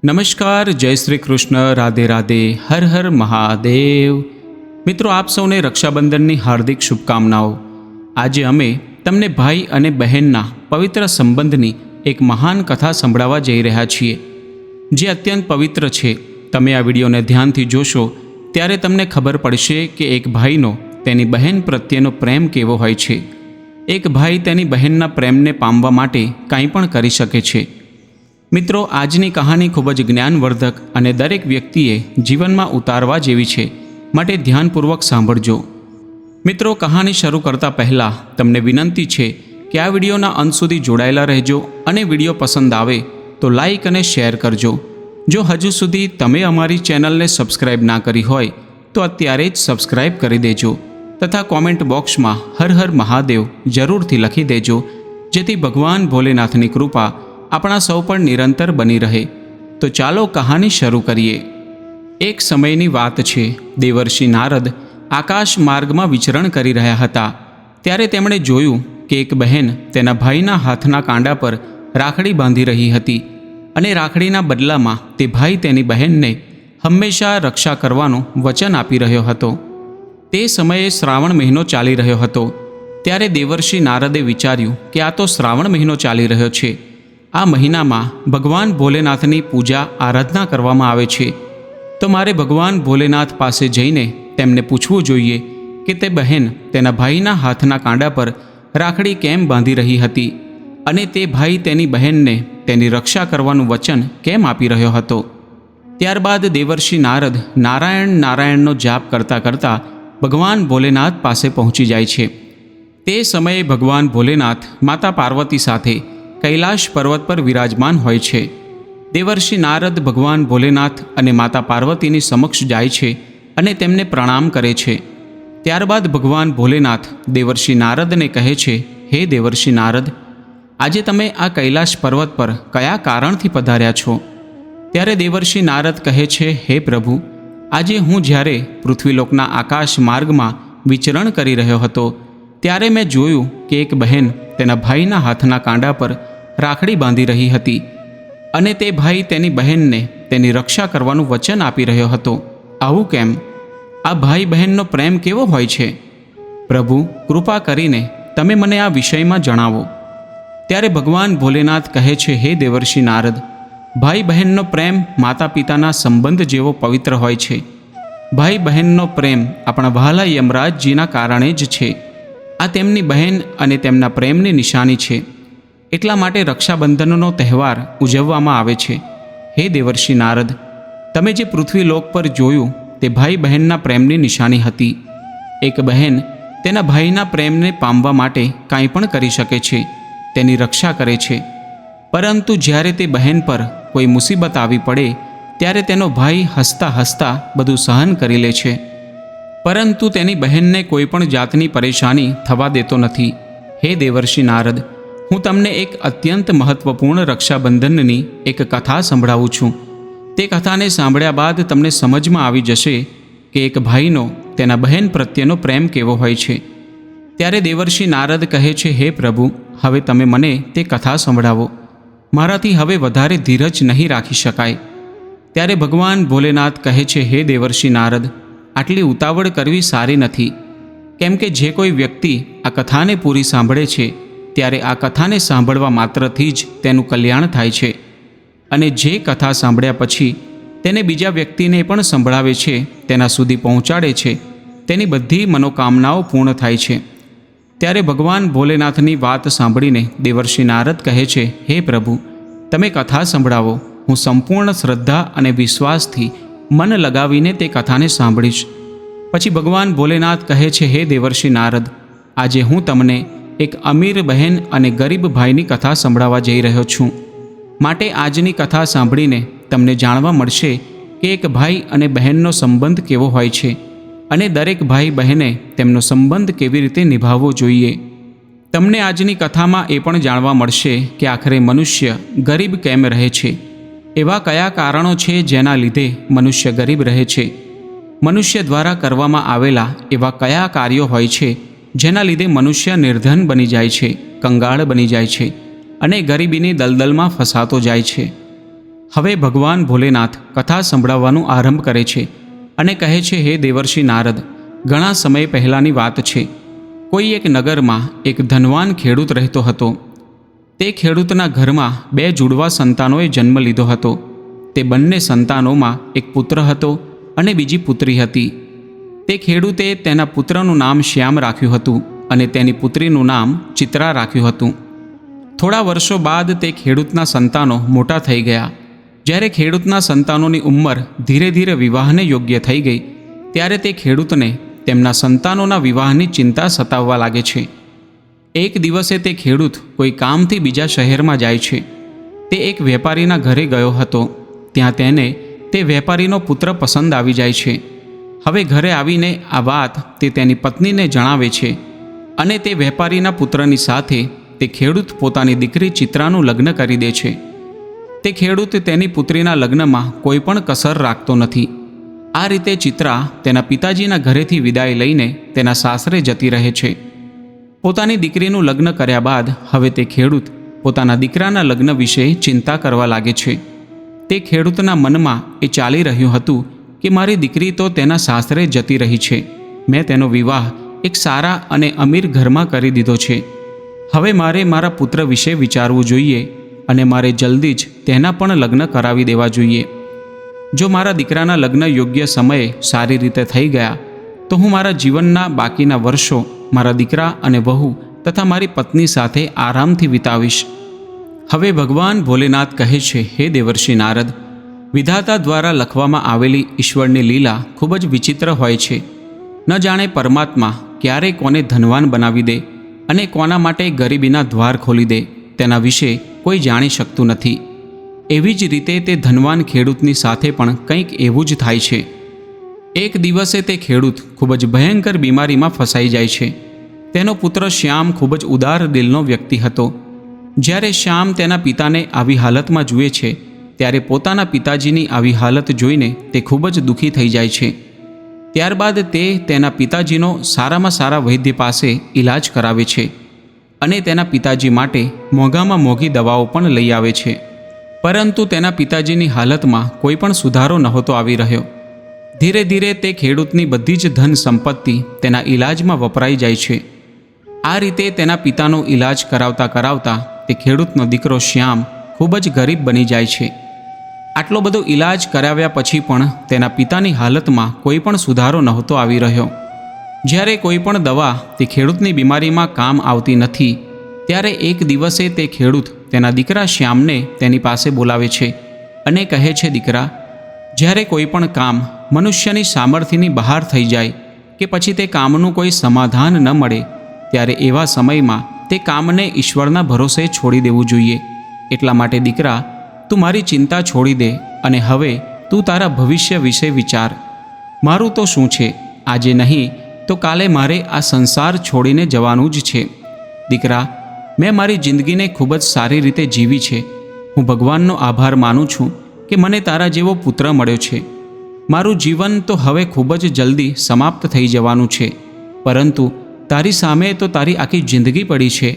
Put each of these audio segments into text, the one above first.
નમસ્કાર, જય શ્રી કૃષ્ણ, રાધે રાધે, હર હર મહાદેવ। મિત્રો, આપ સૌને રક્ષાબંધનની હાર્દિક શુભકામનાઓ। આજે અમે તમને ભાઈ અને બહેનના પવિત્ર સંબંધની એક મહાન કથા સંભળાવવા જઈ રહ્યા છીએ, જે અત્યંત પવિત્ર છે। તમે આ વિડીયોને ધ્યાનથી જોશો ત્યારે તમને ખબર પડશે કે એક ભાઈનો તેની બહેન પ્રત્યેનો પ્રેમ કેવો હોય છે। એક ભાઈ તેની બહેનના પ્રેમને પામવા માટે કંઈ પણ કરી શકે છે। મિત્રો, આજની કહાની ખૂબ જ જ્ઞાનવર્ધક અને દરેક વ્યક્તિએ જીવનમાં ઉતારવા જેવી છે, માટે ધ્યાનપૂર્વક સાંભળજો। મિત્રો, કહાની શરૂ કરતાં પહેલાં તમને વિનંતી છે કે આ વિડીયોના અંત સુધી જોડાયેલા રહેજો અને વિડીયો પસંદ આવે તો લાઈક અને શેર કરજો। જો હજુ સુધી તમે અમારી ચેનલને સબસ્ક્રાઈબ ના કરી હોય તો અત્યારે જ સબસ્ક્રાઈબ કરી દેજો તથા કોમેન્ટ બોક્સમાં હર હર મહાદેવ જરૂરથી લખી દેજો, જેથી ભગવાન ભોલેનાથની કૃપા આપણા સૌ પર નિરંતર બની રહે। તો ચાલો કહાની શરૂ કરીએ। એક સમયની વાત છે। દેવર્ષિ નારદ આકાશ માર્ગમાં વિચરણ કરી રહ્યા હતા, ત્યારે તેમણે જોયું કે એક બહેન તેના ભાઈના હાથના કાંડા પર રાખડી બાંધી રહી હતી અને રાખડીના બદલામાં તે ભાઈ તેની બહેનને હંમેશા રક્ષા કરવાનું વચન આપી રહ્યો હતો। તે સમયે શ્રાવણ મહિનો ચાલી રહ્યો હતો, ત્યારે દેવર્ષિ નારદે વિચાર્યું કે આ તો શ્રાવણ મહિનો ચાલી રહ્યો છે। આ મહિનામાં ભગવાન ભોલેનાથની પૂજા આરાધના કરવામાં આવે છે, તો મારે ભગવાન ભોલેનાથ પાસે જઈને તેમને પૂછવું જોઈએ કે તે બહેન તેના ભાઈના હાથના કાંડા પર રાખડી કેમ બાંધી રહી હતી અને તે ભાઈ તેની બહેનને તેની રક્ષા કરવાનું વચન કેમ આપી રહ્યો હતો। ત્યારબાદ દેવર્ષિ નારદ નારાયણ નારાયણનો જાપ કરતાં કરતાં ભગવાન ભોલેનાથ પાસે પહોંચી જાય છે। તે સમયે ભગવાન ભોલેનાથ માતા પાર્વતી સાથે કૈલાશ પર્વત પર વિરાજમાન હોય છે। દેવર્ષિ નારદ ભગવાન ભોલેનાથ અને માતા પાર્વતીની સમક્ષ જાય છે અને તેમને પ્રણામ કરે છે। ત્યારબાદ ભગવાન ભોલેનાથ દેવર્ષિ નારદને કહે છે, હે દેવર્ષિ નારદ, આજે તમે આ કૈલાશ પર્વત પર કયા કારણથી પધાર્યા છો? ત્યારે દેવર્ષિ નારદ કહે છે, હે પ્રભુ, આજે હું જ્યારે પૃથ્વીલોકના આકાશ માર્ગમાં વિચરણ કરી રહ્યો હતો ત્યારે મેં જોયું કે એક બહેન તેના ભાઈના હાથના કાંડા પર રાખડી બાંધી રહી હતી અને તે ભાઈ તેની બહેનને તેની રક્ષા કરવાનું વચન આપી રહ્યો હતો। આવું કેમ? આ ભાઈ બહેનનો પ્રેમ કેવો હોય છે? પ્રભુ, કૃપા કરીને તમે મને આ વિષયમાં જણાવો। ત્યારે ભગવાન ભોલેનાથ કહે છે, હે દેવર્ષિ નારદ, ભાઈ બહેનનો પ્રેમ માતા પિતાના સંબંધ જેવો પવિત્ર હોય છે। ભાઈ બહેનનો પ્રેમ આપણા વહાલા યમરાજજીના કારણે જ છે। આ તેમની બહેન અને તેમના પ્રેમની નિશાની છે, એટલા માટે રક્ષાબંધનનો તહેવાર ઉજવવામાં આવે છે। હે દેવર્ષિ નારદ, તમે જે પૃથ્વીલોક પર જોયું તે ભાઈ બહેનના પ્રેમની નિશાની હતી। એક બહેન તેના ભાઈના પ્રેમને પામવા માટે કાંઈ પણ કરી શકે છે, તેની રક્ષા કરે છે, પરંતુ જ્યારે તે બહેન પર કોઈ મુસીબત આવી પડે ત્યારે તેનો ભાઈ હસતા હસતા બધું સહન કરી લે છે, પરંતુ તેની બહેનને કોઈ પણ જાતની પરેશાની થવા દેતો નથી। હે દેવર્ષિ નારદ, હું તમને એક અત્યંત મહત્વપૂર્ણ રક્ષાબંધનની એક કથા સંભળાવું છું। તે કથાને સાંભળ્યા બાદ તમને સમજમાં આવી જશે કે એક ભાઈનો તેના બહેન પ્રત્યેનો પ્રેમ કેવો હોય છે। ત્યારે દેવર્ષિ નારદ કહે છે, હે પ્રભુ, હવે તમે મને તે કથા સંભળાવો, મારાથી હવે વધારે ધીરજ નહીં રાખી શકાય। ત્યારે ભગવાન ભોલેનાથ કહે છે, હે દેવર્ષિ નારદ, આટલી ઉતાવળ કરવી સારી નથી, કેમ કે જે કોઈ વ્યક્તિ આ કથાને પૂરી સાંભળે છે ત્યારે આ કથાને સાંભળવા માત્રથી જ તેનું કલ્યાણ થાય છે, અને જે કથા સાંભળ્યા પછી તેને બીજા વ્યક્તિને પણ સંભળાવે છે, તેના સુધી પહોંચાડે છે, તેની બધી મનોકામનાઓ પૂર્ણ થાય છે। ત્યારે ભગવાન ભોલેનાથની વાત સાંભળીને દેવર્ષિ નારદ કહે છે, હે પ્રભુ, તમે કથા સંભળાવો, હું સંપૂર્ણ શ્રદ્ધા અને વિશ્વાસથી મન લગાવીને તે કથાને સાંભળીશ। પછી ભગવાન ભોલેનાથ કહે છે, હે દેવર્ષિ નારદ, આજે હું તમને એક અમીર બહેન અને ગરીબ ભાઈની કથા સંભળાવવા જઈ રહ્યો છું, માટે આજની કથા સાંભળીને તમને જાણવા મળશે કે એક ભાઈ અને બહેનનો સંબંધ કેવો હોય છે અને દરેક ભાઈ બહેને તેમનો સંબંધ કેવી રીતે નિભાવવો જોઈએ। તમને આજની કથામાં એ પણ જાણવા મળશે કે આખરે મનુષ્ય ગરીબ કેમ રહે છે, એવા કયા કારણો છે જેના લીધે મનુષ્ય ગરીબ રહે છે, મનુષ્ય દ્વારા કરવામાં આવેલા એવા કયા કાર્યો હોય છે જેના લીધે મનુષ્ય નિર્ધન બની જાય છે, કંગાળ બની જાય છે અને ગરીબીની દલદલમાં ફસાતો જાય છે। હવે ભગવાન ભોલેનાથ કથા સંભળાવવાનું આરંભ કરે છે અને કહે છે, હે દેવર્ષિ નારદ, ઘણા સમય પહેલાંની વાત છે. કોઈ એક નગરમાં એક ધનવાન ખેડૂત રહેતો હતો. તે ખેડૂતના ઘરમાં 2 જુડવા સંતાનોએ જન્મ લીધો હતો. તે બંને સંતાનોમાં એક પુત્ર હતો અને બીજી પુત્રી હતી. તે ખેડૂતે તેના પુત્રનું નામ શ્યામ રાખ્યું હતું અને તેની પુત્રીનું નામ ચિત્રા રાખ્યું હતું. થોડા વર્ષો બાદ તે ખેડૂતના સંતાનો મોટા થઈ ગયા. જ્યારે ખેડૂતના સંતાનોની ઉંમર ધીરે ધીરે વિવાહને યોગ્ય થઈ ગઈ, ત્યારે તે ખેડૂતને તેમના સંતાનોના વિવાહની ચિંતા સતાવવા લાગે છે. એક દિવસે તે ખેડૂત કોઈ કામથી બીજા શહેરમાં જાય છે. તે એક વેપારીના ઘરે ગયો હતો. ત્યાં તેને તે વેપારીનો પુત્ર પસંદ આવી જાય છે. હવે ઘરે આવીને આ વાત તે તેની પત્નીને જણાવે છે અને તે વેપારીના પુત્રની સાથે તે ખેડૂત પોતાની દીકરી ચિત્રાનું લગ્ન કરી દે છે. તે ખેડૂત તેની પુત્રીના લગ્નમાં કોઈ પણ કસર રાખતો નથી. આ રીતે ચિત્રા તેના પિતાજીના ઘરેથી વિદાય લઈને તેના સાસરે જતી રહે છે. પોતાની દીકરીનું લગ્ન કર્યા બાદ હવે તે ખેડૂત પોતાના દીકરાના લગ્ન વિશે ચિંતા કરવા લાગે છે. તે ખેડૂતના મનમાં એ ચાલી રહ્યું હતું કે મારી દીકરી તો તેના સાસરે જતી રહી છે. મેં તેનો વિવાહ એક સારા અને અમીર ઘરમાં કરી દીધો છે. હવે મારે મારા પુત્ર વિશે વિચારવું જોઈએ અને મારે જલ્દી જ તેના પણ લગ્ન કરાવી દેવા જોઈએ. જો મારા દીકરાના લગ્ન યોગ્ય સમયે સારી રીતે થઈ ગયા તો હું મારા જીવનના બાકીના વર્ષો મારા દીકરા અને વહુ તથા મારી પત્ની સાથે આરામથી વિતાવીશ. હવે ભગવાન ભોલેનાથ કહે છે, હે દેવર્ષિ નારદ, વિધાતા દ્વારા લખવામાં આવેલી ઈશ્વરની લીલા ખૂબ જ વિચિત્ર હોય છે. ન જાણે પરમાત્મા ક્યારે કોને ધનવાન બનાવી દે અને કોના માટે ગરીબીના દ્વાર ખોલી દે તેના વિશે કોઈ જાણી શકતું નથી. એવી જ રીતે તે ધનવાન ખેડૂતની સાથે પણ કંઈક એવું જ થાય છે. એક દિવસે તે ખેડૂત ખૂબ જ ભયંકર બીમારીમાં ફસાઈ જાય છે. તેનો પુત્ર શ્યામ ખૂબ જ ઉદાર દિલનો વ્યક્તિ હતો. જ્યારે શ્યામ તેના પિતાને આવી હાલતમાં જુએ છે ત્યારે પોતાના પિતાજીની આવી હાલત જોઈને તે ખૂબ જ દુઃખી થઈ જાય છે. ત્યારબાદ તે તેના પિતાજીનો સારામાં સારા વૈદ્ય પાસે ઈલાજ કરાવે છે અને તેના પિતાજી માટે મોંઘામાં મોંઘી દવાઓ પણ લઈ આવે છે. પરંતુ તેના પિતાજીની હાલતમાં કોઈ પણ સુધારો નહોતો આવી રહ્યો. ધીરે ધીરે તે ખેડૂતની બધી જ ધન સંપત્તિ તેના ઈલાજમાં વપરાઈ જાય છે. આ રીતે તેના પિતાનો ઈલાજ કરાવતા કરાવતા તે ખેડૂતનો દીકરો શ્યામ ખૂબ જ ગરીબ બની જાય છે. આટલો બધો ઈલાજ કરાવ્યા પછી પણ તેના પિતાની હાલતમાં કોઈ પણ સુધારો નહોતો આવી રહ્યો. જ્યારે કોઈ પણ દવા તે ખેડૂતની બીમારીમાં કામ આવતી નથી, ત્યારે એક દિવસે તે ખેડૂત તેના દીકરા શ્યામને તેની પાસે બોલાવે છે અને કહે છે, દીકરા, જ્યારે કોઈ પણ કામ મનુષ્યની સામર્થ્યની બહાર થઈ જાય કે પછી તે કામનું કોઈ સમાધાન ન મળે, ત્યારે એવા સમયમાં તે કામને ઈશ્વરના ભરોસે છોડી દેવું જોઈએ. એટલા માટે દીકરા, તું મારી ચિંતા છોડી દે અને હવે તું તારા ભવિષ્ય વિશે વિચાર. મારું તો શું છે, આજે નહીં તો કાલે મારે આ સંસાર છોડીને જવાનું જ છે. દીકરા, મેં મારી જિંદગીને ખૂબ જ સારી રીતે જીવી છે. હું ભગવાનનો આભાર માનું છું કે મને તારા જેવો પુત્ર મળ્યો છે. મારું જીવન તો હવે ખૂબ જ જલ્દી સમાપ્ત થઈ જવાનું છે, પરંતુ તારી સામે તો તારી આખી જિંદગી પડી છે.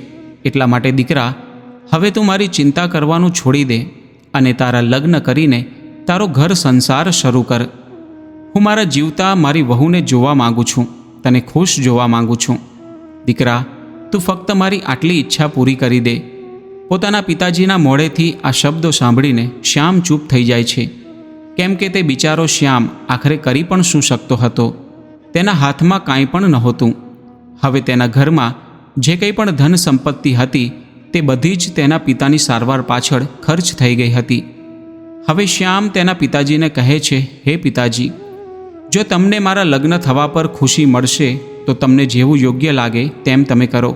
એટલા માટે દીકરા, હવે તું મારી ચિંતા કરવાનું છોડી દે અને તારા લગ્ન કરીને તારો ઘર સંસાર શરૂ કર. હું મારા જીવતા મારી વહુને જોવા માગું છું, તને ખુશ જોવા માગું છું. દીકરા, તું ફક્ત મારી આટલી ઈચ્છા પૂરી કરી દે. પોતાના પિતાજીના મોઢેથી આ શબ્દો સાંભળીને શ્યામ ચૂપ થઈ જાય છે, કેમ કે તે બિચારો શ્યામ આખરે કરી પણ શું શકતો હતો. તેના હાથમાં કાંઈ પણ નહોતું. હવે તેના ઘરમાં જે કંઈ પણ ધન સંપત્તિ હતી તે બધી જ તેના પિતાની સારવાર પાછળ ખર્ચ થઈ ગઈ હતી. હવે શ્યામ તેના પિતાજીને કહે છે, હે પિતાજી, જો તમને મારા લગ્ન થવા પર ખુશી મળશે તો તમને જેવું યોગ્ય લાગે તેમ તમે કરો.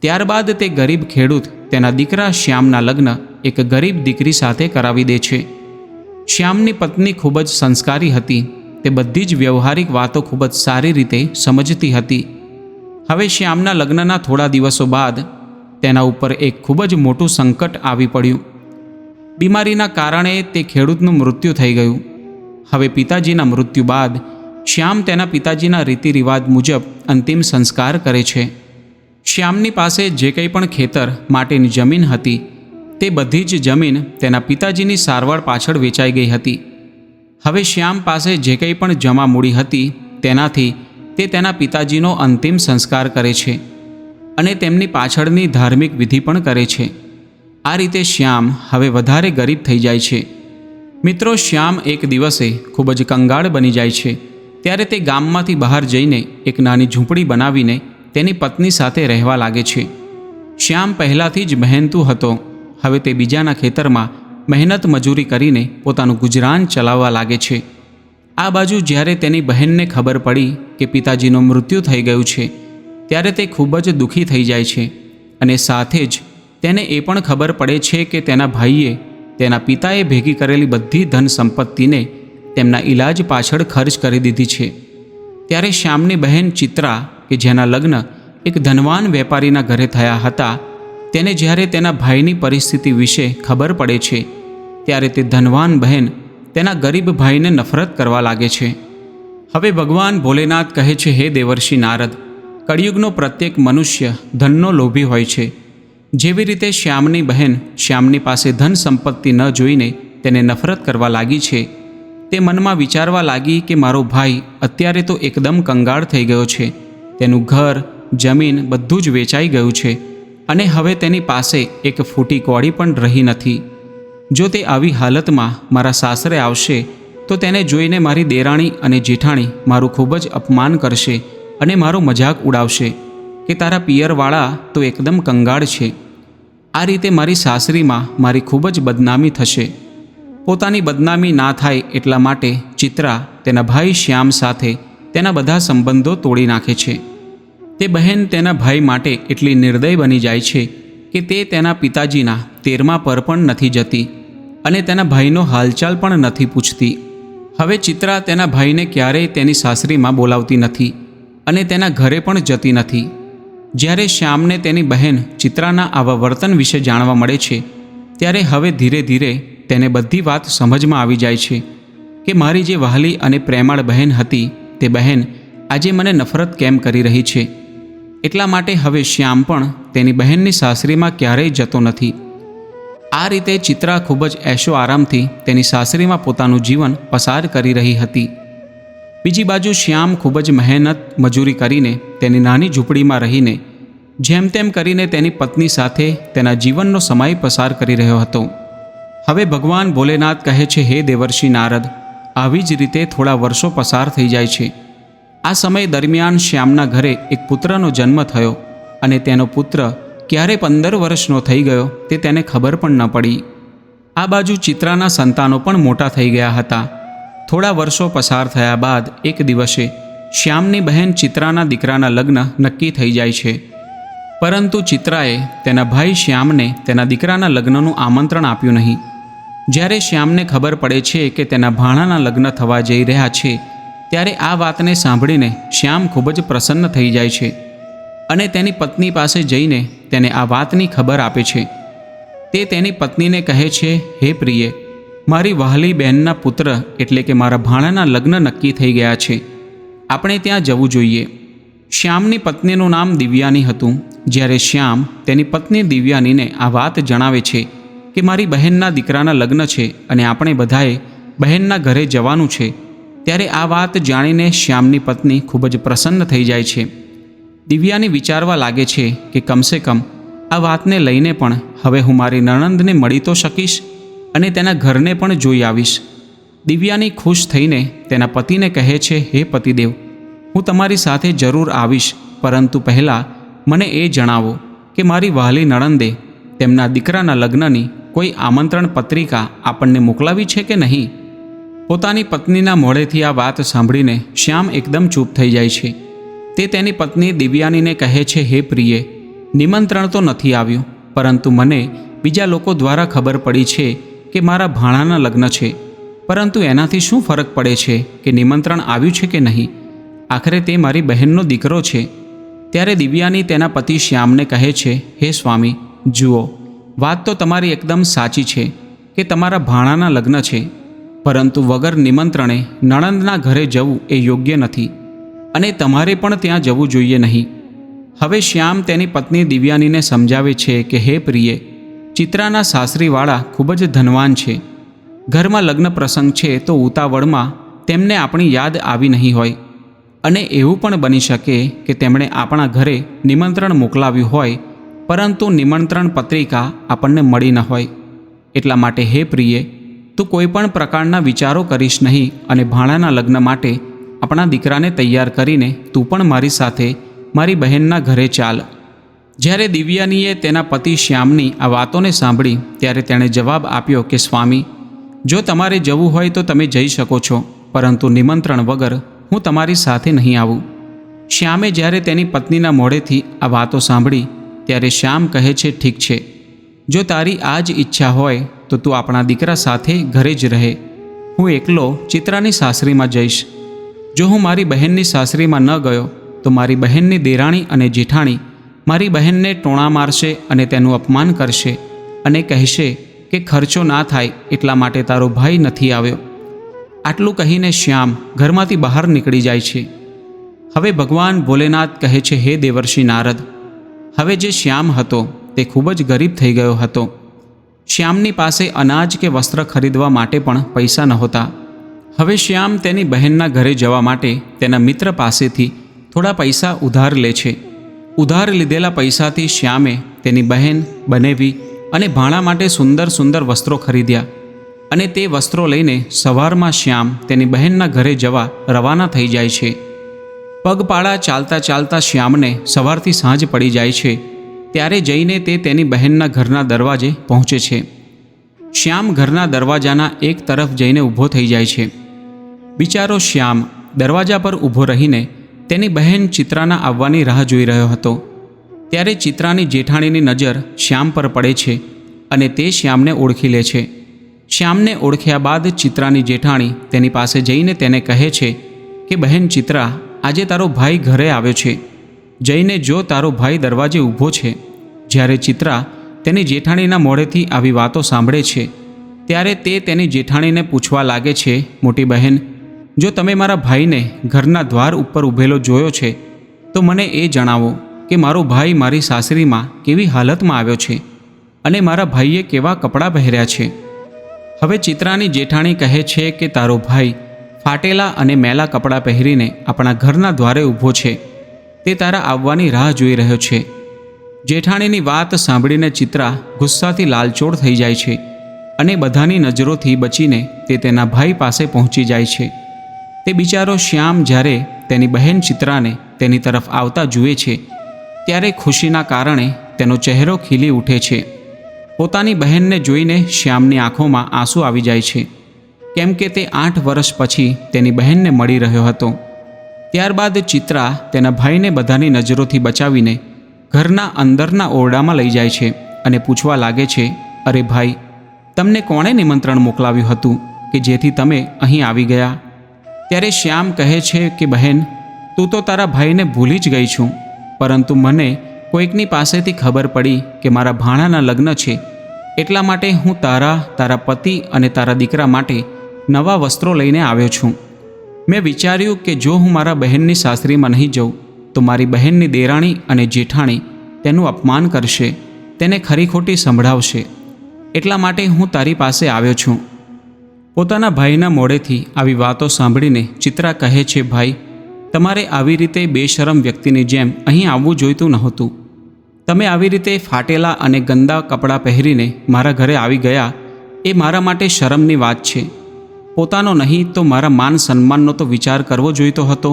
ત્યારબાદ તે ગરીબ ખેડૂત તેના દીકરા શ્યામના લગ્ન એક ગરીબ દીકરી સાથે કરાવી દે છે. શ્યામની પત્ની ખૂબ જ સંસ્કારી હતી. તે બધી જ વ્યવહારિક વાતો ખૂબ જ સારી રીતે સમજતી હતી. હવે શ્યામના લગ્નના થોડા દિવસો બાદ તેના ઉપર એક ખૂબ જ મોટું સંકટ આવી પડ્યું. બીમારીના કારણે તે ખેડૂતનું મૃત્યુ થઈ ગયું. હવે પિતાજીના મૃત્યુ બાદ શ્યામ તેના પિતાજીના રીતિ રિવાજ મુજબ અંતિમ સંસ્કાર કરે છે. શ્યામની પાસે જે કંઈ પણ ખેતર માટેની જમીન હતી તે બધી જ જમીન તેના પિતાજીની સારવાર પાછળ વેચાઈ ગઈ હતી. હવે શ્યામ પાસે જે કંઈ પણ જમા મૂડી હતી તેનાથી તે તેના પિતાજીનો અંતિમ સંસ્કાર કરે છે અને તેમની પાછળની ધાર્મિક વિધિ પણ કરે છે. આ રીતે શ્યામ હવે વધારે ગરીબ થઈ જાય છે. મિત્રો, શ્યામ એક દિવસે ખૂબ જ કંગાળ બની જાય છે. ત્યારે તે ગામમાંથી બહાર જઈને એક નાની ઝૂંપડી બનાવીને તેની પત્ની સાથે રહેવા લાગે છે. શ્યામ પહેલાંથી જ મહેનતુ હતો. હવે તે બીજાના ખેતરમાં મહેનત મજૂરી કરીને પોતાનું ગુજરાન ચલાવવા લાગે છે. આ બાજુ જ્યારે તેની બહેનને ખબર પડી કે પિતાજીનું મૃત્યુ થઈ ગયું છે ત્યારે તે ખૂબ જ દુઃખી થઈ જાય છે અને સાથે જ તેને એ પણ ખબર પડે છે કે તેના ભાઈએ તેના પિતાએ ભેગી કરેલી બધી ધન સંપત્તિને તેમના ઈલાજ પાછળ ખર્ચ કરી દીધી છે. ત્યારે શ્યામની બહેન ચિત્રા, કે જેના લગ્ન એક ધનવાન વેપારીના ઘરે થયા હતા, તેને જ્યારે તેના ભાઈની પરિસ્થિતિ વિશે ખબર પડે છે ત્યારે તે ધનવાન બહેન તેના ગરીબ ભાઈને નફરત કરવા લાગે છે. હવે ભગવાન ભોલેનાથ કહે છે, હે દેવર્ષિ નારદ, કળિયુગનો પ્રત્યેક મનુષ્ય ધનનો લોભી હોય છે. જેવી રીતે શ્યામની બહેન શ્યામની પાસે ધન સંપત્તિ ન જોઈને તેને નફરત કરવા લાગી છે, તે મનમાં વિચારવા લાગી કે મારો ભાઈ અત્યારે તો એકદમ કંગાળ થઈ ગયો છે. તેનું ઘર, જમીન બધું જ વેચાઈ ગયું છે અને હવે તેની પાસે એક ફૂટી કોડી પણ રહી નથી. જો તે આવી હાલતમાં મારા સાસરે આવશે તો તેને જોઈને મારી દેરાણી અને જેઠાણી મારું ખૂબ જ અપમાન કરશે અને મારો મજાક ઉડાવશે કે તારા પિયરવાળા તો એકદમ કંગાળ છે. આ રીતે મારી સાસરીમાં મારી ખૂબ જ બદનામી થશે. પોતાની બદનામી ના થાય એટલા માટે ચિત્રા તેના ભાઈ શ્યામ સાથે તેના બધા સંબંધો તોડી નાખે છે. તે બહેન તેના ભાઈ માટે એટલી નિર્દય બની જાય છે કે તે તેના પિતાજીના 13મા પર પણ નથી જતી અને તેના ભાઈનો હાલચાલ પણ નથી પૂછતી. હવે ચિત્રા તેના ભાઈને ક્યારેય તેની સાસરીમાં બોલાવતી નથી અને તેના ઘરે પણ જતી નથી. જ્યારે શ્યામને તેની બહેન ચિત્રાના આવા વર્તન વિશે જાણવા મળે છે ત્યારે હવે ધીરે ધીરે તેને બધી વાત સમજમાં આવી જાય છે કે મારી જે વહાલી અને પ્રેમાળ બહેન હતી તે બહેન આજે મને નફરત કેમ કરી રહી છે. એટલા માટે હવે શ્યામ પણ તેની બહેનની સાસરીમાં ક્યારેય જતો નથી. આ રીતે ચિત્રા ખૂબ જ એશો આરામથી તેની સાસરીમાં પોતાનું જીવન પસાર કરી રહી હતી. બીજી બાજુ શ્યામ ખૂબ જ મહેનત મજૂરી કરીને તેની નાની ઝૂંપડીમાં રહીને જેમ તેમ કરીને તેની પત્ની સાથે તેના જીવનનો સમય પસાર કરી રહ્યો હતો. હવે ભગવાન ભોલેનાથ કહે છે, હે દેવર્ષિ નારદ, આવી જ રીતે થોડા વર્ષો પસાર થઈ જાય છે. આ સમય દરમિયાન શ્યામના ઘરે એક પુત્રનો જન્મ થયો અને તેનો પુત્ર ક્યારે 15 વર્ષનો થઈ ગયો તે તેને ખબર પણ ન પડી. આ બાજુ ચિત્રાના સંતાનો પણ મોટા થઈ ગયા હતા. થોડા વર્ષો પસાર થયા બાદ એક દિવસે શ્યામની બહેન ચિત્રાના દીકરાના લગ્ન નક્કી થઈ જાય છે. પરંતુ ચિત્રાએ તેના ભાઈ શ્યામને તેના દીકરાના લગ્નનું આમંત્રણ આપ્યું નહીં. જ્યારે શ્યામને ખબર પડે છે કે તેના ભાણાના લગ્ન થવા જઈ રહ્યા છે ત્યારે આ વાતને સાંભળીને શ્યામ ખૂબ જ પ્રસન્ન થઈ જાય છે અને તેની પત્ની પાસે જઈને તેને આ વાતની ખબર આપે છે. તે તેની પત્નીને કહે છે, હે પ્રિય, મારી વહાલી બહેનના પુત્ર એટલે કે મારા ભાણાના લગ્ન નક્કી થઈ ગયા છે. આપણે ત્યાં જવું જોઈએ. શ્યામની પત્નીનું નામ દિવ્યાની હતું. જ્યારે શ્યામ તેની પત્ની દિવ્યાનીને આ વાત જણાવે છે કે મારી બહેનના દીકરાના લગ્ન છે અને આપણે બધાએ બહેનના ઘરે જવાનું છે, ત્યારે આ વાત જાણીને શ્યામની પત્ની ખૂબ જ પ્રસન્ન થઈ જાય છે. દિવ્યાની વિચારવા લાગે છે કે કમસે કમ આ વાતને લઈને પણ હવે હું મારી નણંદને મળી તો શકીશ અને તેના ઘરને પણ જોઈ આવીશ. દિવ્યાની ખુશ થઈને તેના પતિને કહે છે, હે પતિદેવ, હું તમારી સાથે જરૂર આવીશ, પરંતુ પહેલાં મને એ જણાવો કે મારી વહાલી નણંદે તેમના દીકરાના લગ્નની કોઈ આમંત્રણ પત્રિકા આપણને મોકલાવી છે કે નહીં. પોતાની પત્નીના મોઢેથી આ વાત સાંભળીને શ્યામ એકદમ ચૂપ થઈ જાય છે. તે તેની પત્ની દિવ્યાનીને કહે છે, હે પ્રિય, નિમંત્રણ તો નથી આવ્યું, પરંતુ મને બીજા લોકો દ્વારા ખબર પડી છે કે મારા ભાણાના લગ્ન છે. પરંતુ એનાથી શું ફરક પડે છે કે નિમંત્રણ આવ્યું છે કે નહીં? આખરે તે મારી બહેનનો દીકરો છે. ત્યારે દિવ્યાની તેના પતિ શ્યામને કહે છે, હે સ્વામી, જુઓ, વાત તો તમારી એકદમ સાચી છે કે તમારા ભાણાના લગ્ન છે, પરંતુ વગર નિમંત્રણે નણંદના ઘરે જવું એ યોગ્ય નથી અને તમારે પણ ત્યાં જવું જોઈએ નહીં. હવે શ્યામ તેની પત્ની દિવ્યાનીને સમજાવે છે કે હે પ્રિય, ચિત્રાના સાસરીવાળા ખૂબ જ ધનવાન છે. ઘરમાં લગ્ન પ્રસંગ છે તો ઉતાવળમાં તેમને આપણી યાદ આવી નહીં હોય, અને એવું પણ બની શકે કે તેમણે આપણા ઘરે નિમંત્રણ મોકલાવ્યું હોય, પરંતુ નિમંત્રણ પત્રિકા આપણને મળી ન હોય. એટલા માટે હે પ્રિય, તું કોઈ પણ પ્રકારના વિચારો કરીશ નહીં, અને ભાણાના લગ્ન માટે આપણા દીકરાને તૈયાર કરીને તું પણ મારી સાથે મારી બહેનના ઘરે ચાલ. જ્યારે દિવ્યાનીએ તેના પતિ શ્યામની આ વાતોને સાંભળી ત્યારે તેણે જવાબ આપ્યો કે સ્વામી, જો તમારે જવું હોય તો તમે જઈ શકો છો, પરંતુ નિમંત્રણ વગર હું તમારી સાથે નહીં આવું. શ્યામે જ્યારે તેની પત્નીના મોઢેથી આ વાતો સાંભળી ત્યારે શ્યામ કહે છે, ઠીક છે, જો તારી આ જ ઈચ્છા હોય તો તું આપણા દીકરા સાથે ઘરે જ રહે. હું એકલો ચિત્રાની સાસરીમાં જઈશ. જો હું મારી બહેનની સાસરીમાં ન ગયો તો મારી બહેનની દેરાણી અને જેઠાણી મારી બહેનને ટોણા મારશે અને તેનું અપમાન કરશે અને કહેશે કે ખર્ચો ના થાય એટલા માટે તારો ભાઈ નથી આવ્યો. આટલું કહીને શ્યામ ઘરમાંથી બહાર નીકળી જાય છે. હવે ભગવાન ભોલેનાથ કહે છે, હે દેવર્ષિ નારદ, હવે જે શ્યામ હતો તે ખૂબ જ ગરીબ થઈ ગયો હતો. શ્યામની પાસે અનાજ કે વસ્ત્ર ખરીદવા માટે પણ પૈસા નહોતા. હવે શ્યામ તેની બહેનના ઘરે જવા માટે તેના મિત્ર પાસેથી થોડા પૈસા ઉધાર લે છે. ઉધાર લીધેલા પૈસાથી શ્યામે તેની બહેન, બનેવી અને ભાણા માટે સુંદર સુંદર વસ્ત્રો ખરીદ્યા, અને તે વસ્ત્રો લઈને સવારમાં શ્યામ તેની બહેનના ઘરે જવા રવાના થઈ જાય છે. પગપાળા ચાલતા ચાલતા શ્યામને સવારથી સાંજ પડી જાય છે. ત્યારે જઈને તે તેની બહેનના ઘરના દરવાજે પહોંચે છે. શ્યામ ઘરના દરવાજાના એક તરફ જઈને ઊભો થઈ જાય છે. બિચારો શ્યામ દરવાજા પર ઊભો રહીને તેની બહેન ચિત્રાના આવવાની રાહ જોઈ રહ્યો હતો. ત્યારે ચિત્રાની જેઠાણીની નજર શ્યામ પર પડે છે અને તે શ્યામને ઓળખી લે છે. શ્યામને ઓળખ્યા બાદ ચિત્રાની જેઠાણી તેની પાસે જઈને તેને કહે છે કે બહેન ચિત્રા, આજે તારો ભાઈ ઘરે આવ્યો છે, જઈને જો તારો ભાઈ દરવાજે ઊભો છે. જ્યારે ચિત્રા તેની જેઠાણીના મોઢેથી આવી વાતો સાંભળે છે ત્યારે તે તેની જેઠાણીને પૂછવા લાગે છે, મોટી બહેન, જો તમે મારા ભાઈને ઘરના દ્વાર ઉપર ઊભેલો જોયો છે તો મને એ જણાવો કે મારો ભાઈ મારી સાસરીમાં કેવી હાલતમાં આવ્યો છે અને મારા ભાઈએ કેવા કપડાં પહેર્યા છે. હવે ચિત્રાની જેઠાણી કહે છે કે તારો ભાઈ ફાટેલા અને મેલા કપડાં પહેરીને આપણા ઘરના દ્વારે ઊભો છે. તે તારા આવવાની રાહ જોઈ રહ્યો છે. જેઠાણીની વાત સાંભળીને ચિત્રા ગુસ્સાથી લાલચોળ થઈ જાય છે અને બધાની નજરોથી બચીને તે તેના ભાઈ પાસે પહોંચી જાય છે. તે બિચારો શ્યામ જ્યારે તેની બહેન ચિત્રાને તેની તરફ આવતા જુએ છે ત્યારે ખુશીના કારણે તેનો ચહેરો ખીલી ઉઠે છે. પોતાની બહેનને જોઈને શ્યામની આંખોમાં આંસુ આવી જાય છે, કેમ કે તે 8 વર્ષ પછી તેની બહેનને મળી રહ્યો હતો. ત્યારબાદ ચિત્રા તેના ભાઈને બધાની નજરોથી બચાવીને ઘરના અંદરના ઓરડામાં લઈ જાય છે અને પૂછવા લાગે છે, અરે ભાઈ, તમને કોણે નિમંત્રણ મોકલાવ્યું હતું કે જેથી તમે અહીં આવી ગયા? ત્યારે શ્યામ કહે છે કે બહેન, તું તો તારા ભાઈને ભૂલી જ ગઈ છું, પરંતુ મને કોઈકની પાસેથી ખબર પડી કે મારા ભાણાના લગ્ન છે, એટલા માટે હું તારા પતિ અને તારા દીકરા માટે નવા વસ્ત્રો લઈને આવ્યો છું. મેં વિચાર્યું કે જો હું મારા બહેનની સાસરીમાં નહીં જાઉં તો મારી બહેનની દેરાણી અને જેઠાણી તેનું અપમાન કરશે, તેને ખરી ખોટી સંભળાવશે, એટલા માટે હું તારી પાસે આવ્યો છું. પોતાના ભાઈના મોઢેથી આવી વાતો સાંભળીને ચિત્રા કહે છે, ભાઈ, તમારે આવી રીતે બેશરમ વ્યક્તિની જેમ અહીં આવવું જોઈતું નહોતું. તમે આવી રીતે ફાટેલા અને ગંદા કપડાં પહેરીને મારા ઘરે આવી ગયા એ મારા માટે શરમની વાત છે. પોતાનો નહીં તો મારા માન સન્માનનો તો વિચાર કરવો જોઈતો હતો.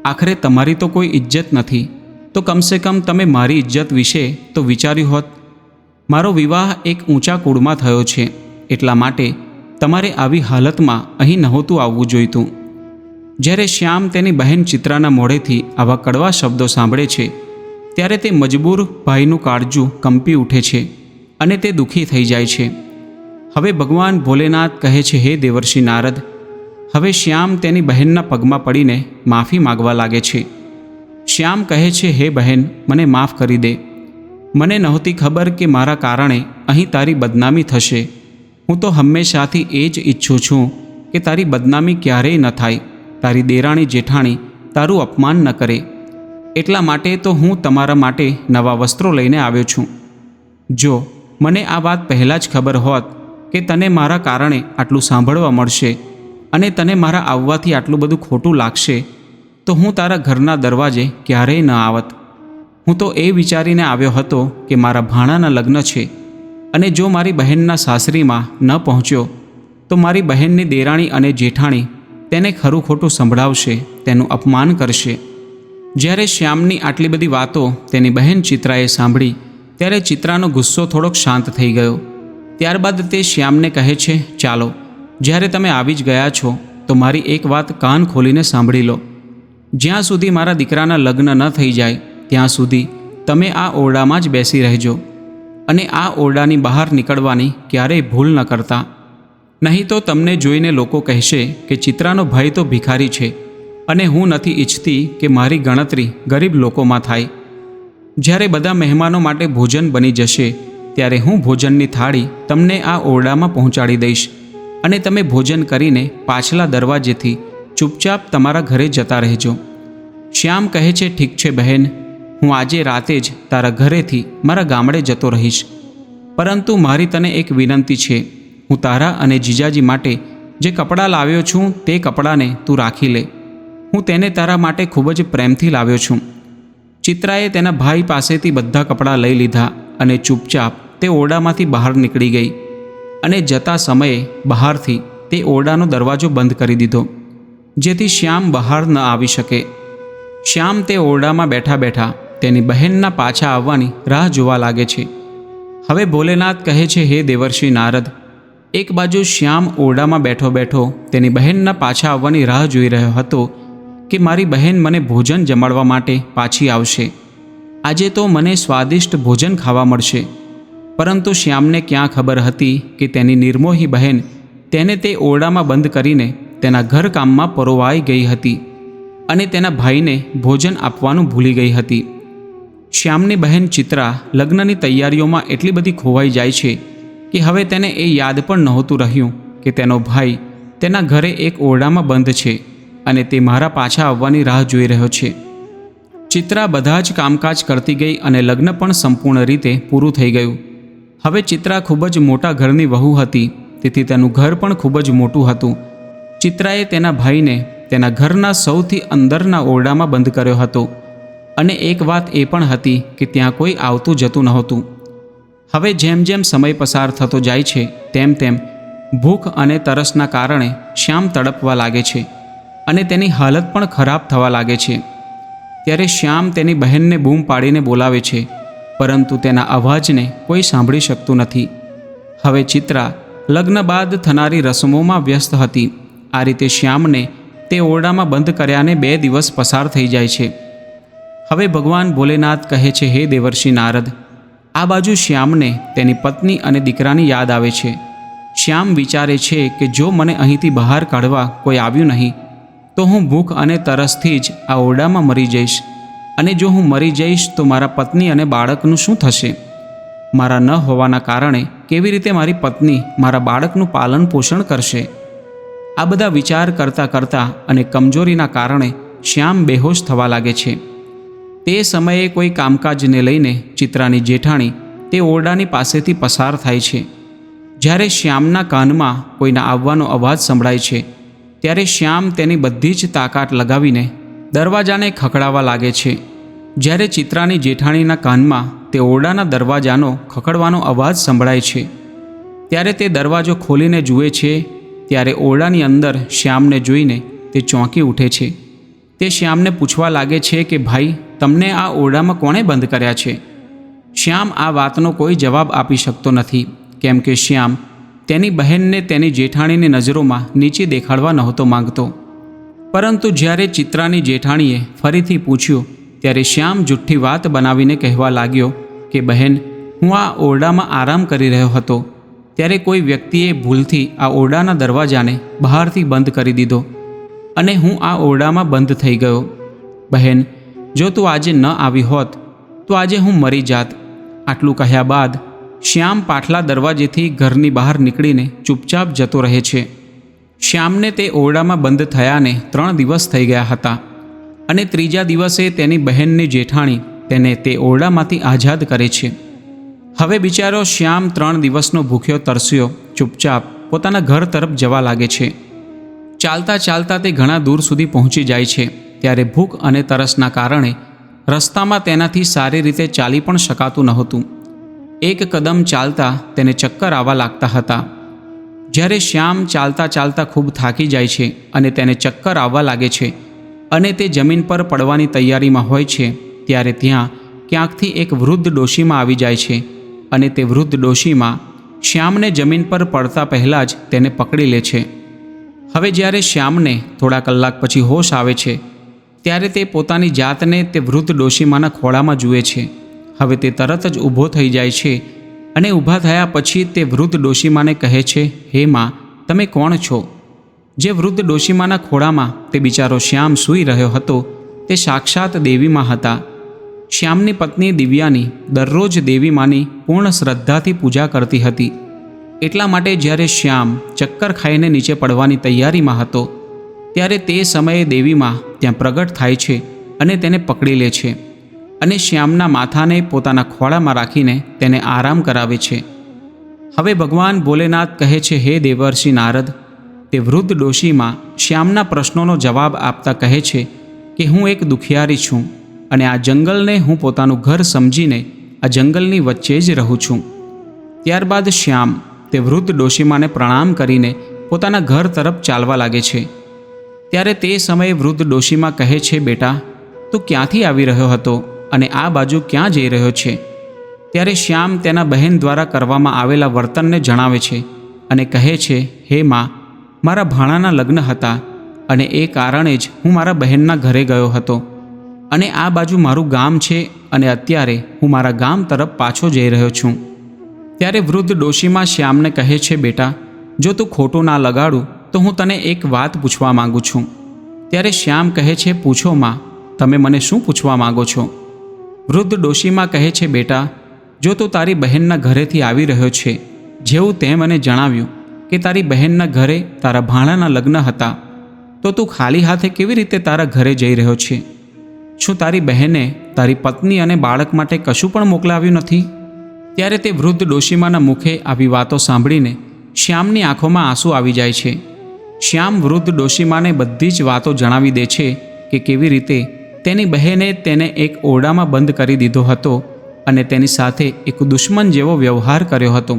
આખરે તમારી તો કોઈ ઇજ્જત નથી, તો કમસે કમ તમે મારી ઇજ્જત વિશે તો વિચાર્યું હોત. મારો વિવાહ એક ઊંચા કુળમાં થયો છે, એટલા માટે તમારે આવી હાલતમાં અહીં નહોતું આવવું જોઈતું. જ્યારે શ્યામ તેની બહેન ચિત્રાના મોઢેથી આવા કડવા શબ્દો સાંભળે છે ત્યારે તે મજબૂર ભાઈનું કાળજું કંપી ઉઠે છે અને તે દુઃખી થઈ જાય છે. હવે ભગવાન ભોલેનાથ કહે છે, હે દેવર્ષિ નારદ, હવે શ્યામ તેની બહેનના પગમાં પડીને માફી માગવા લાગે છે. શ્યામ કહે છે, હે બહેન, મને માફ કરી દે. મને નહોતી ખબર કે મારા કારણે અહીં તારી બદનામી થશે. હું તો હંમેશાથી એ જ ઈચ્છું છું કે તારી બદનામી ક્યારેય ન થાય, તારી દેરાણી જેઠાણી તારું અપમાન ન કરે. એટલા માટે તો હું તમારા માટે નવા વસ્ત્રો લઈને આવ્યો છું. જો મને આ વાત પહેલાં જ ખબર હોત કે તને મારા કારણે આટલું સાંભળવા મળશે અને તને મારા આવવાથી આટલું બધું ખોટું લાગશે તો હું તારા ઘરના દરવાજે ક્યારેય ન આવત. હું તો એ વિચારીને આવ્યો હતો કે મારા ભાણાના લગ્ન છે અને જો મારી બહેનના સાસરીમાં ન પહોંચ્યો તો મારી બહેનની દેરાણી અને જેઠાણી તેને ખરું ખોટું સંભળાવશે, તેનું અપમાન કરશે. જ્યારે શ્યામની આટલી બધી વાતો તેની બહેન ચિત્રાએ સાંભળી ત્યારે ચિત્રાનો ગુસ્સો થોડોક શાંત થઈ ગયો. ત્યારબાદ તે શ્યામને કહે છે, ચાલો, જ્યારે તમે આવી જ ગયા છો તો મારી એક વાત કાન ખોલીને સાંભળી લો. જ્યાં સુધી મારા દીકરાના લગ્ન ન થઈ જાય ત્યાં સુધી તમે આ ઓરડામાં જ બેસી રહેજો અને આ ઓરડાની બહાર નીકળવાની ક્યારેય ભૂલ ન કરતા. નહીં તો તમને જોઈને લોકો કહેશે કે ચિત્રાનો ભાઈ તો ભિખારી છે અને હું નથી ઈચ્છતી કે મારી ગણતરી ગરીબ લોકોમાં થાય. જ્યારે બધા મહેમાનો માટે ભોજન બની જશે ત્યારે હું ભોજનની થાળી તમને આ ઓરડામાં પહોંચાડી દઈશ અને તમે ભોજન કરીને પાછલા દરવાજેથી ચૂપચાપ તમારા ઘરે જતા રહેજો. શ્યામ કહે છે, ઠીક છે બહેન, હું આજે રાતે જ તારા ઘરેથી મારા ગામડે જતો રહીશ. પરંતુ મારી તને એક વિનંતી છે. હું તારા અને જીજાજી માટે જે કપડાં લાવ્યો છું તે કપડાંને તું રાખી લે. હું તેને તારા માટે ખૂબ જ પ્રેમથી લાવ્યો છું. ચિત્રાએ તેના ભાઈ પાસેથી બધા કપડાં લઈ લીધા અને ચૂપચાપ તે ઓરડામાંથી બહાર નીકળી ગઈ અને જતા સમયે બહારથી તે ઓરડાનો દરવાજો બંધ કરી દીધો જેથી શ્યામ બહાર ન આવી શકે. શ્યામ તે ઓરડામાં બેઠા બેઠા તેની બહેનના પાછા આવવાની રાહ જોવા લાગે છે. હવે ભોલેનાથ કહે છે, હે દેવર્ષિ નારદ, એક બાજુ શ્યામ ઓરડામાં બેઠો બેઠો તેની બહેનના પાછા આવવાની રાહ જોઈ રહ્યો હતો કે મારી બહેન મને ભોજન જમાડવા માટે પાછી આવશે. આજે તો મને સ્વાદિષ્ટ ભોજન ખાવા મળશે. પરંતુ શ્યામને ક્યાં ખબર હતી કે તેની નિર્મોહી બહેન તેને તે ઓરડામાં બંધ કરીને તેના ઘરકામમાં પરોવાઈ ગઈ હતી અને તેના ભાઈને ભોજન આપવાનું ભૂલી ગઈ હતી. શ્યામની બહેન ચિત્રા લગ્નની તૈયારીઓમાં એટલી બધી ખોવાઈ જાય છે કે હવે તેને એ યાદ પણ નહોતું રહ્યું કે તેનો ભાઈ તેના ઘરે એક ઓરડામાં બંધ છે અને તે મારા પાછા આવવાની રાહ જોઈ રહ્યો છે. ચિત્રા બધા જ કામકાજ કરતી ગઈ અને લગ્ન પણ સંપૂર્ણ રીતે પૂરું થઈ ગયું. હવે ચિત્રા ખૂબ જ મોટા ઘરની વહુ હતી, તેથી તેનું ઘર પણ ખૂબ જ મોટું હતું. ચિત્રાએ તેના ભાઈને તેના ઘરના સૌથી અંદરના ઓરડામાં બંધ કર્યો હતો અને એક વાત એ પણ હતી કે ત્યાં કોઈ આવતું જતું નહોતું. હવે જેમ જેમ સમય પસાર થતો જાય છે તેમ તેમ ભૂખ અને તરસના કારણે શ્યામ તડપવા લાગે છે અને તેની હાલત પણ ખરાબ થવા લાગે છે. ત્યારે શ્યામ તેની બહેનને બૂમ પાડીને બોલાવે છે, પરંતુ તેના અવાજને કોઈ સાંભળી શકતું નથી. હવે ચિત્રા લગ્ન બાદ થનારી રસમોમાં વ્યસ્ત હતી. આ રીતે શ્યામને તે ઓરડામાં બંધ કર્યાને 2 દિવસ પસાર થઈ જાય છે. હવે ભગવાન ભોલેનાથ કહે છે, હે દેવર્ષિ નારદ, આ બાજુ શ્યામને તેની પત્ની અને દીકરાની યાદ આવે છે. શ્યામ વિચારે છે કે જો મને અહીંથી બહાર કાઢવા કોઈ આવ્યું નહીં તો હું ભૂખ અને તરસથી જ આ ઓરડામાં મરી જઈશ, અને જો હું મરી જઈશ તો મારા પત્ની અને બાળકનું શું થશે? મારા ન હોવાના કારણે કેવી રીતે મારી પત્ની મારા બાળકનું પાલન પોષણ કરશે? આ બધા વિચાર કરતાં કરતાં અને કમજોરીના કારણે શ્યામ બેહોશ થવા લાગે છે. તે સમયે કોઈ કામકાજને લઈને ચિત્રાની જેઠાણી તે ઓરડાની પાસેથી પસાર થાય છે. જ્યારે શ્યામના કાનમાં કોઈના આવવાનો અવાજ સંભળાય છે ત્યારે શ્યામ તેની બધી જ તાકાત લગાવીને દરવાજાને ખખડાવવા લાગે છે. જ્યારે ચિત્રાની જેઠાણીના કાનમાં તે ઓરડાના દરવાજાનો ખખડવાનો અવાજ સંભળાય છે ત્યારે તે દરવાજો ખોલીને જુએ છે. ત્યારે ઓરડાની અંદર શ્યામને જોઈને તે ચોંકી ઉઠે છે. તે શ્યામને પૂછવા લાગે છે કે ભાઈ, તમને આ ઓરડામાં કોણે બંધ કર્યા છે? શ્યામ આ વાતનો કોઈ જવાબ આપી શકતો નથી, કેમ કે શ્યામ તેની બહેનને તેની જેઠાણીની નજરોમાં નીચે દેખાડવા નહોતો માંગતો. પરંતુ જ્યારે ચિત્રાની જેઠાણીએ ફરીથી પૂછ્યું ત્યારે શ્યામ જુઠ્ઠી વાત બનાવીને કહેવા લાગ્યો કે બહેન, હું આ ઓરડામાં આરામ કરી રહ્યો હતો ત્યારે કોઈ વ્યક્તિએ ભૂલથી આ ઓરડાના દરવાજાને બહારથી બંધ કરી દીધો અને હું આ ઓરડામાં બંધ થઈ ગયો. બહેન, જો તું આજે ન આવી હોત તો આજે હું મરી જાત. આટલું કહ્યા બાદ શ્યામ પાછલા દરવાજેથી ઘરની બહાર નીકળીને ચૂપચાપ જતો રહે છે. શ્યામને તે ઓરડામાં બંધ થયાને 3 દિવસ થઈ ગયા હતા અને ત્રીજા દિવસે તેની બહેનની જેઠાણી તેને તે ઓરડામાંથી આઝાદ કરે છે. હવે બિચારો શ્યામ 3 દિવસનો ભૂખ્યો તરસ્યો ચૂપચાપ પોતાના ઘર તરફ જવા લાગે છે. ચાલતા ચાલતા તે ઘણા દૂર સુધી પહોંચી જાય છે. ત્યારે ભૂખ અને તરસના કારણે રસ્તામાં તેનાથી સારી રીતે ચાલી પણ શકાતું નહોતું. એક કદમ ચાલતા તેને ચક્કર આવવા લાગતા હતા. જ્યારે શ્યામ ચાલતા ચાલતા ખૂબ થાકી જાય છે અને તેને ચક્કર આવવા લાગે છે અને તે જમીન પર પડવાની તૈયારીમાં હોય છે, ત્યારે ત્યાં ક્યાંકથી એક વૃદ્ધ ડોશીમાં આવી જાય છે અને તે વૃદ્ધ ડોશીમાં શ્યામને જમીન પર પડતા પહેલાં જ તેને પકડી લે છે. હવે જ્યારે શ્યામને થોડા કલાક પછી હોશ આવે છે ત્યારે તે પોતાની જાતને તે વૃદ્ધ ડોશીમાના ખોળામાં જુએ છે. હવે તે તરત જ ઊભો થઈ જાય છે અને ઊભા થયા પછી તે વૃદ્ધ ડોશીમાને કહે છે, હે માં, તમે કોણ છો? જે વૃદ્ધ ડોશીમાના ખોળામાં તે બિચારો શ્યામ સૂઈ રહ્યો હતો તે સાક્ષાત દેવીમાં હતા. શ્યામની પત્ની દિવ્યાની દરરોજ દેવીમાની પૂર્ણ શ્રદ્ધાથી પૂજા કરતી હતી. એટલા માટે જ્યારે શ્યામ ચક્કર ખાઈને નીચે પડવાની તૈયારીમાં હતો ત્યારે તે સમયે દેવીમાં ત્યાં પ્રગટ થાય છે અને તેને પકડી લે છે અને શ્યામના માથાને પોતાના ખોળામાં રાખીને તેને આરામ કરાવે છે. હવે ભગવાન ભોલેનાથ કહે છે, હે દેવર્ષિ નારદ, તે વૃદ્ધ ડોશીમાં શ્યામના પ્રશ્નોનો જવાબ આપતા કહે છે કે હું એક દુખિયારી છું અને આ જંગલને હું પોતાનું ઘર સમજીને આ જંગલની વચ્ચે જ રહું છું. ત્યારબાદ શ્યામ તે વૃદ્ધ ડોશીમાને પ્રણામ કરીને પોતાના ઘર તરફ ચાલવા લાગે છે. ત્યારે તે સમયે વૃદ્ધ ડોશીમા કહે છે, બેટા, તું ક્યાંથી આવી રહ્યો હતો અને આ બાજુ ક્યાં જઈ રહ્યો છે? ત્યારે શ્યામ તેના બહેન દ્વારા કરવામાં આવેલા વર્તનને જણાવે છે અને કહે છે, હે માં, મારા ભાણાના લગ્ન હતા અને એ કારણે જ હું મારા બહેનના ઘરે ગયો હતો અને આ બાજુ મારું ગામ છે અને અત્યારે હું મારા ગામ તરફ પાછો જઈ રહ્યો છું. ત્યારે વૃદ્ધ ડોશીમા શ્યામને કહે છે, બેટા, જો તું ખોટું ના લગાડું તો હું તને એક વાત પૂછવા માગું છું. ત્યારે શ્યામ કહે છે, પૂછો માં, તમે મને શું પૂછવા માગો છો? વૃદ્ધ ડોશીમા કહે છે, બેટા, જો તું તારી બહેનના ઘરેથી આવી રહ્યો છે, જેવું તે મને જણાવ્યું કે તારી બહેનના ઘરે તારા ભાણાના લગ્ન હતા, તો તું ખાલી હાથે કેવી રીતે તારા ઘરે જઈ રહ્યો છે? શું તારી બહેને તારી પત્ની અને બાળક માટે કશું પણ મોકલાવ્યું નથી? ત્યારે તે વૃદ્ધ ડોશીમાના મુખે આવી વાતો સાંભળીને શ્યામની આંખોમાં આંસુ આવી જાય છે. શ્યામ વૃદ્ધ ડોશીમાને બધી જ વાતો જણાવી દે છે કે કેવી રીતે તેની બહેને તેને એક ઓરડામાં બંધ કરી દીધો હતો અને તેની સાથે એક દુશ્મન જેવો વ્યવહાર કર્યો હતો.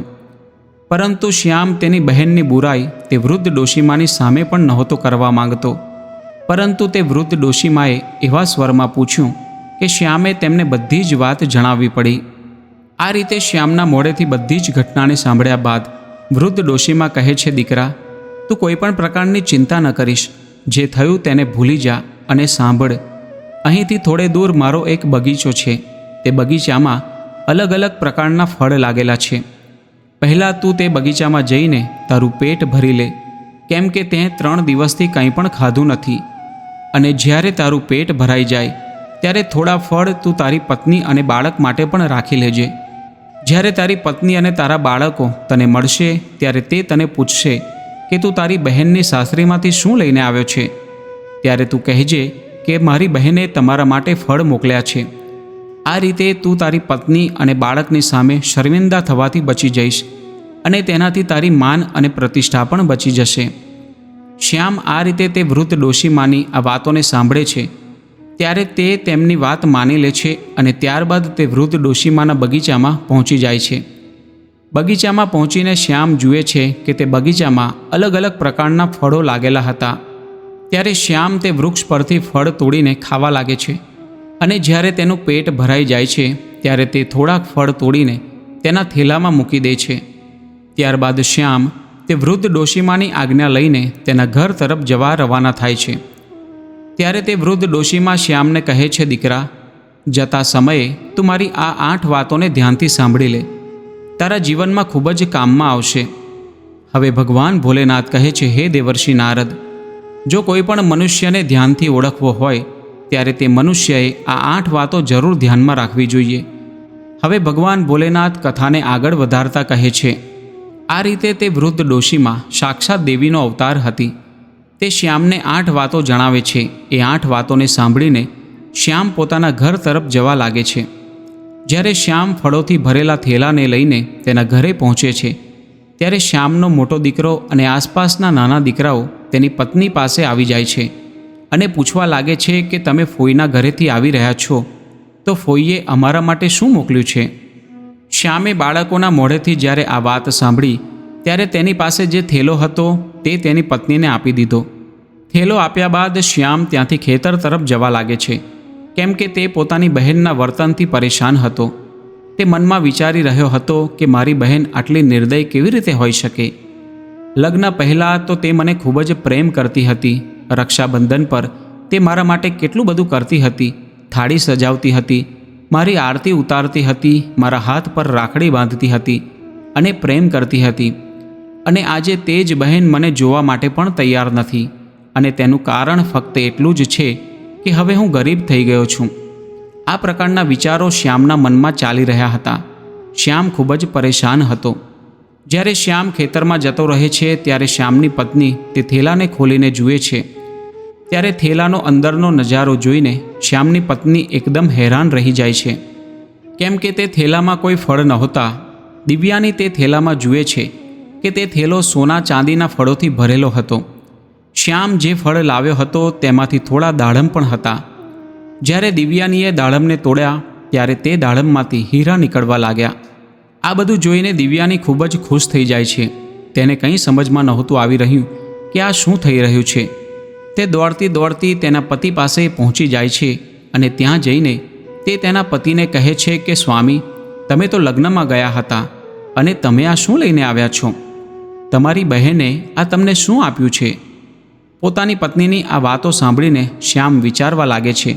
પરંતુ શ્યામ તેની બહેનની બુરાઈ તે વૃદ્ધ ડોશીમાની સામે પણ નહોતો કરવા માંગતો. પરંતુ તે વૃદ્ધ ડોશીમાએ એવા સ્વરમાં પૂછ્યું કે શ્યામે તેમને બધી જ વાત જણાવવી પડી. આ રીતે શ્યામના મોઢેથી બધી જ ઘટનાને સાંભળ્યા બાદ વૃદ્ધ ડોશીમા કહે છે, દીકરા, તું કોઈ પણ પ્રકારની ચિંતા ન કરીશ. જે થયું તેને ભૂલી જા અને સાંભળ. અહીંથી થોડે દૂર મારો એક બગીચો છે. તે બગીચામાં અલગ અલગ પ્રકારના ફળ લાગેલા છે. પહેલાં તું તે બગીચામાં જઈને તારું પેટ ભરી લે, કેમ કે તે 3 દિવસથી કંઈ પણ ખાધું નથી. અને જ્યારે તારું પેટ ભરાઈ જાય ત્યારે થોડા ફળ તું તારી પત્ની અને બાળક માટે પણ રાખી લેજે. જ્યારે તારી પત્ની અને તારા બાળકો તને મળશે ત્યારે તે તને પૂછશે કે તું તારી બહેનની સાસરીમાંથી શું લઈને આવ્યો છે? ત્યારે તું કહેજે કે મારી બહેને તમારા માટે ફળ મોકલ્યા છે. આ રીતે તું તારી પત્ની અને બાળકની સામે શર્મિંદા થવાથી બચી જઈશ અને તેનાથી તારી માન અને પ્રતિષ્ઠા પણ બચી જશે. શ્યામ આ રીતે તે વૃદ્ધ ડોશીમાની આ વાતોને સાંભળે છે ત્યારે તે તેમની વાત માની લે છે અને ત્યારબાદ તે વૃદ્ધ ડોશીમાના બગીચામાં પહોંચી જાય છે. બગીચામાં પહોંચીને શ્યામ જુએ છે કે તે બગીચામાં અલગ અલગ પ્રકારના ફળો લાગેલા હતા. ત્યારે શ્યામ તે વૃક્ષ પરથી ફળ તોડીને ખાવા લાગે છે અને જ્યારે તેનું પેટ ભરાઈ જાય છે ત્યારે તે થોડાક ફળ તોડીને તેના થેલામાં મૂકી દે છે. ત્યારબાદ શ્યામ તે વૃદ્ધ ડોશીમાની આજ્ઞા લઈને તેના ઘર તરફ જવા રવાના થાય છે. ત્યારે તે વૃદ્ધ ડોશીમા શ્યામને કહે છે, દીકરા, જતા સમયે તું મારી આ 8 વાતોને ધ્યાનથી સાંભળી લે. તારા જીવનમાં ખૂબ જ કામમાં આવશે. હવે ભગવાન ભોલેનાથ કહે છે, હે દેવર્ષિ નારદ, જો કોઈ પણ મનુષ્યને ધ્યાનથી ઓળખવો હોય ત્યારે તે મનુષ્યએ આ 8 વાતો જરૂર ધ્યાનમાં રાખવી જોઈએ. હવે ભગવાન ભોલેનાથ કથાને આગળ વધારતા કહે છે, આ રીતે તે વૃદ્ધ ડોશીમાં સાક્ષાત દેવીનો અવતાર હતી. તે શ્યામને 8 વાતો જણાવે છે. એ 8 વાતોને સાંભળીને શ્યામ પોતાના ઘર તરફ જવા લાગે છે. જ્યારે શ્યામ ફળોથી ભરેલા થેલાને લઈને તેના ઘરે પહોંચે છે, ત્યારે શ્યામનો મોટો દીકરો અને આસપાસના નાના દીકરાઓ તેની પત્ની પાસે આવી જાય છે અને પૂછવા લાગે છે કે તમે ફોઈના ઘરેથી આવી રહ્યા છો, તો ફોઈએ અમારા માટે શું મોકલ્યું છે? શ્યામે બાળકોના મોઢેથી જ્યારે આ વાત સાંભળી ત્યારે તેની પાસે જે થેલો હતો તે તેની પત્નીને આપી દીધો. થેલો આપ્યા બાદ શ્યામ ત્યાંથી ખેતર તરફ જવા લાગે છે, કેમ કે તે પોતાની બહેનના વર્તનથી પરેશાન હતો. તે મનમાં વિચારી રહ્યો હતો કે મારી બહેન આટલી નિર્દય કેવી રીતે હોઈ શકે? લગ્ન પહેલાં તો તે મને ખૂબ જ પ્રેમ કરતી હતી. રક્ષાબંધન પર તે મારા માટે કેટલું બધું કરતી હતી. થાળી સજાવતી હતી, મારી આરતી ઉતારતી હતી, મારા હાથ પર રાખડી બાંધતી હતી અને પ્રેમ કરતી હતી. અને આજે તે જ બહેન મને જોવા માટે પણ તૈયાર નથી. અને તેનું કારણ ફક્ત એટલું જ છે કે હવે હું ગરીબ થઈ ગયો છું. આ પ્રકારના વિચારો શ્યામના મનમાં ચાલી રહ્યા હતા. શ્યામ ખૂબ જ પરેશાન હતો. જ્યારે શ્યામ ખેતરમાં જતો રહે છે ત્યારે શ્યામની પત્ની તે થેલાને ખોલીને જુએ છે. ત્યારે થેલાનો અંદરનો નજારો જોઈને શ્યામની પત્ની એકદમ હેરાન રહી જાય છે, કેમ કે તે થેલામાં કોઈ ફળ નહોતા. દિવ્યાની તે થેલામાં જુએ છે કે તે થેલો સોના ચાંદીના ફળોથી ભરેલો હતો. શ્યામ જે ફળ લાવ્યો હતો તેમાંથી થોડા દાડમ પણ હતા. જ્યારે દિવ્યાનીએ દાડમને તોડ્યા ત્યારે તે દાડમમાંથી હીરા નીકળવા લાગ્યા. આ બધું જોઈને દિવ્યાની ખૂબ જ ખુશ થઈ જાય છે. તેને કંઈ સમજમાં નહોતું આવી રહ્યું કે આ શું થઈ રહ્યું છે. તે દોડતી દોડતી તેના પતિ પાસે પહોંચી જાય છે અને ત્યાં જઈને તે તેના પતિને કહે છે કે સ્વામી, તમે તો લગ્નમાં ગયા હતા અને તમે આ શું લઈને આવ્યા છો? તમારી બહેને આ તમને શું આપ્યું છે? પોતાની પત્નીની આ વાતો સાંભળીને શ્યામ વિચારવા લાગે છે